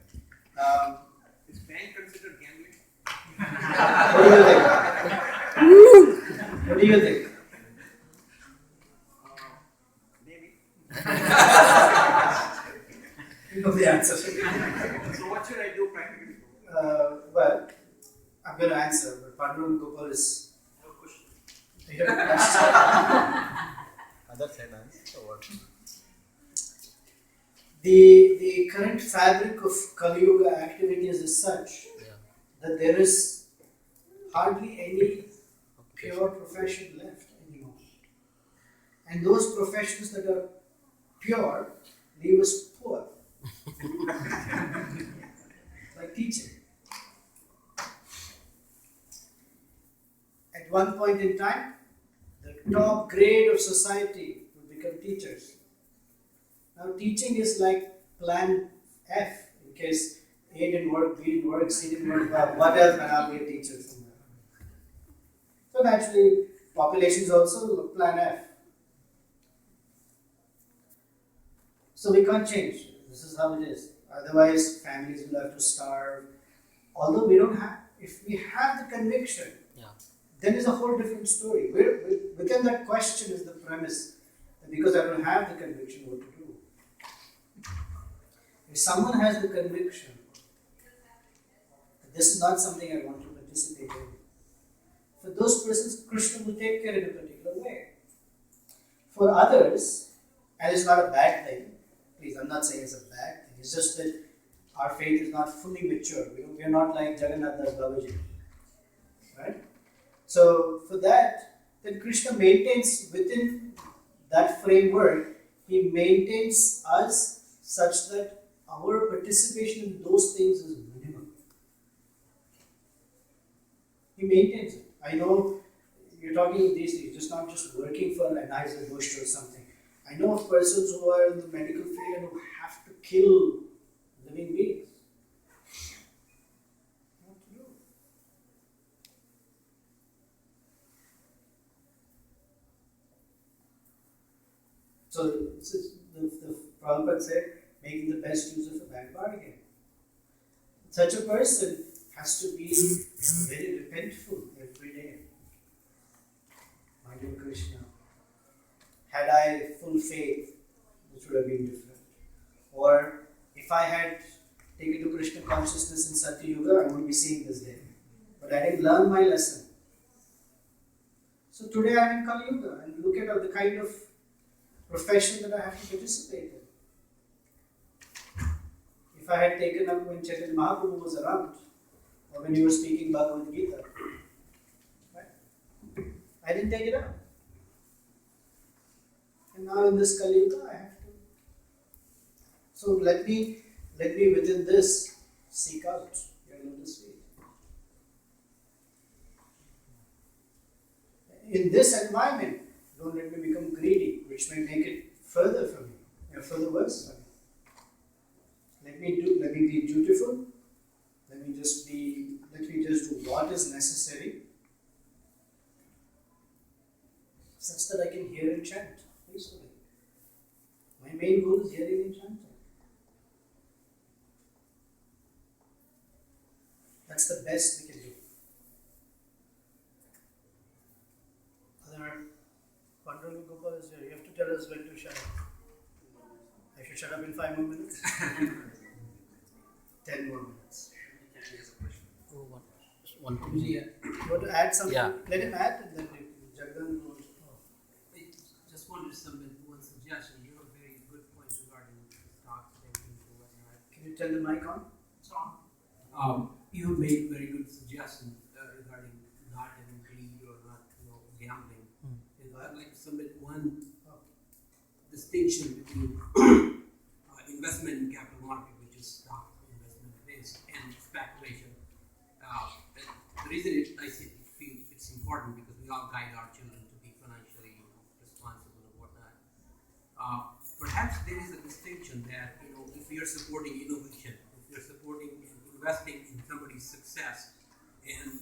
H: Is bank considered gambling?
A: What do you think? What do you think?
H: Maybe.
A: You know the answer.
H: So what should I do practically?
A: Well, I'm going to answer, but Panduranga Gopal is.
H: I have a question.
A: You have a question?
C: Other side or what?
A: The current fabric of Kali Yuga activities is such that there is hardly any pure profession left anymore. And those professions that are pure leave us poor. Like teaching. At one point in time, the top grade of society would become teachers. Now teaching is like plan F, in case A didn't work, B didn't work, C didn't work, what else, and I'll be a teacher somewhere. So naturally, populations also plan F. So we can't change. This is how it is. Otherwise, families will have to starve. Although we don't have, if we have the conviction, then it's a whole different story. Within that question is the premise that because I don't have the conviction, what to do? If someone has the conviction that this is not something I want to participate in, for those persons, Krishna will take care in a particular way. For others, and it's not a bad thing, please, I'm not saying it's a bad thing, it's just that our faith is not fully mature. We are not like Jagannath Das Babaji. Right? So, for that, then Krishna maintains within that framework, he maintains us such that our participation in those things is minimal. He maintains it. I know you're talking these days, just not just working for an Anheuser Busch or something. I know of persons who are in the medical field and who have to kill living beings. What to do? So the Prabhupada said, making the best use of a bad bargain. Such a person has to be very repentful every day. My dear Krishna, had I full faith, this would have been different. Or if I had taken to Krishna consciousness in Satya Yuga, I would be seeing this day. But I didn't learn my lesson. So today I am in Kali Yuga and look at the kind of profession that I have to participate in. If I had taken up when Chaitanya Mahaprabhu was around, or when you were speaking Bhagavad Gita, right? I didn't take it up. And now in this Kali Yuga, I have to. So let me within this seek out your lotus feet. In this environment, don't let me become greedy, which may make it further from me, further worse from me. Let me be dutiful. Let me just do what is necessary, such that I can hear and chant peacefully. My main goal is hearing and chanting. That's the best we can do. Other Panduranga Gopal is here. You have to tell us when to shut up. I should shut up in 5 more minutes? 10 more minutes.
C: Oh, one thing.
A: You want to add something?
C: Yeah.
A: Let him add and then Jagdan will.
I: I just wanted to submit one suggestion. You have a very good point regarding stocks and whatnot.
A: Can you turn the mic on?
I: You have made very good suggestions regarding not having greed or not, gambling. I'd like to submit one. distinction between investment in capital market, which is stock investment based, and speculation. The reason I feel it's important because we all guide our children to be financially responsible and whatnot. Perhaps there is a distinction that if we are supporting innovation, if we are supporting and investing in somebody's success and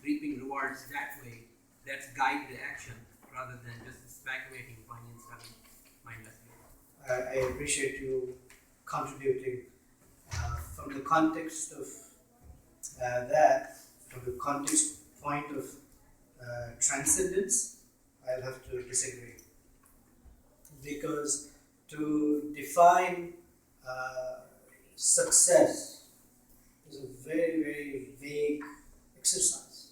I: reaping rewards that way, that's guided action rather than just speculating, buying and selling my investment.
A: I appreciate you contributing from the context of from the context point of transcendence. I'll have to disagree, because to define success is a very, very vague exercise.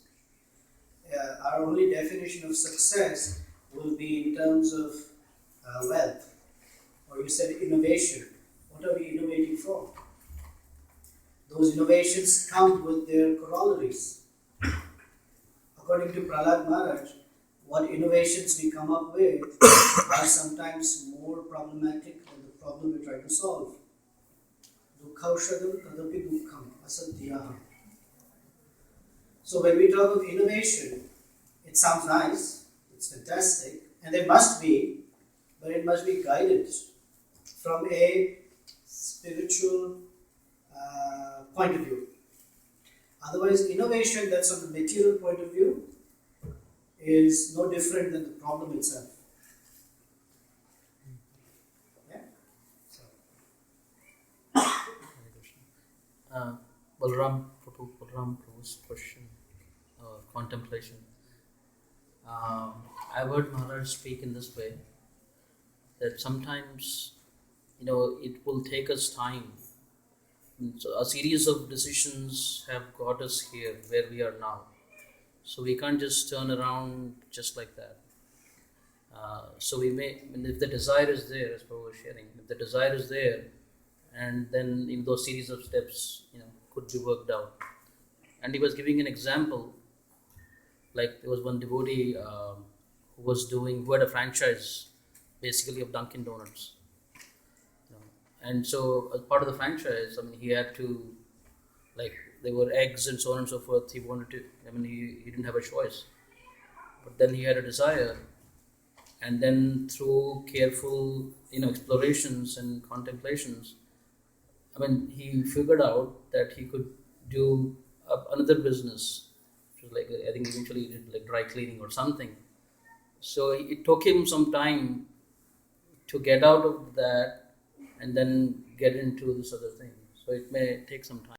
A: Our only definition of success will be in terms of wealth, or you said innovation. What are we innovating for? Those innovations come with their corollaries. According to Prahlad Maharaj, what innovations we come up with are sometimes more problematic than the problem we try to solve. Dukkaushadam kadapi dukkham asatyaham. So when we talk of innovation, it sounds nice, it's fantastic, and there must be, but it must be guided from a spiritual point of view. Otherwise, innovation that's on the material point of view is no different than the problem itself. Yeah? So.
C: Balram Prabhu's question, contemplation. I've heard Maharaj speak in this way, that sometimes, it will take us time. So a series of decisions have got us here where we are now. So we can't just turn around just like that. So we may, if the desire is there, as Prabhu was sharing, if the desire is there, and then in those series of steps, could be worked out. And he was giving an example, like there was one devotee who had a franchise, basically of Dunkin' Donuts. And so as part of the franchise, he had to, there were eggs and so on and so forth. He wanted to, he didn't have a choice. But then he had a desire. And then through careful, explorations and contemplations, he figured out that he could do another business. Which was I think eventually he did dry cleaning or something. So it took him some time to get out of that and then get into this other thing. So it may take some time.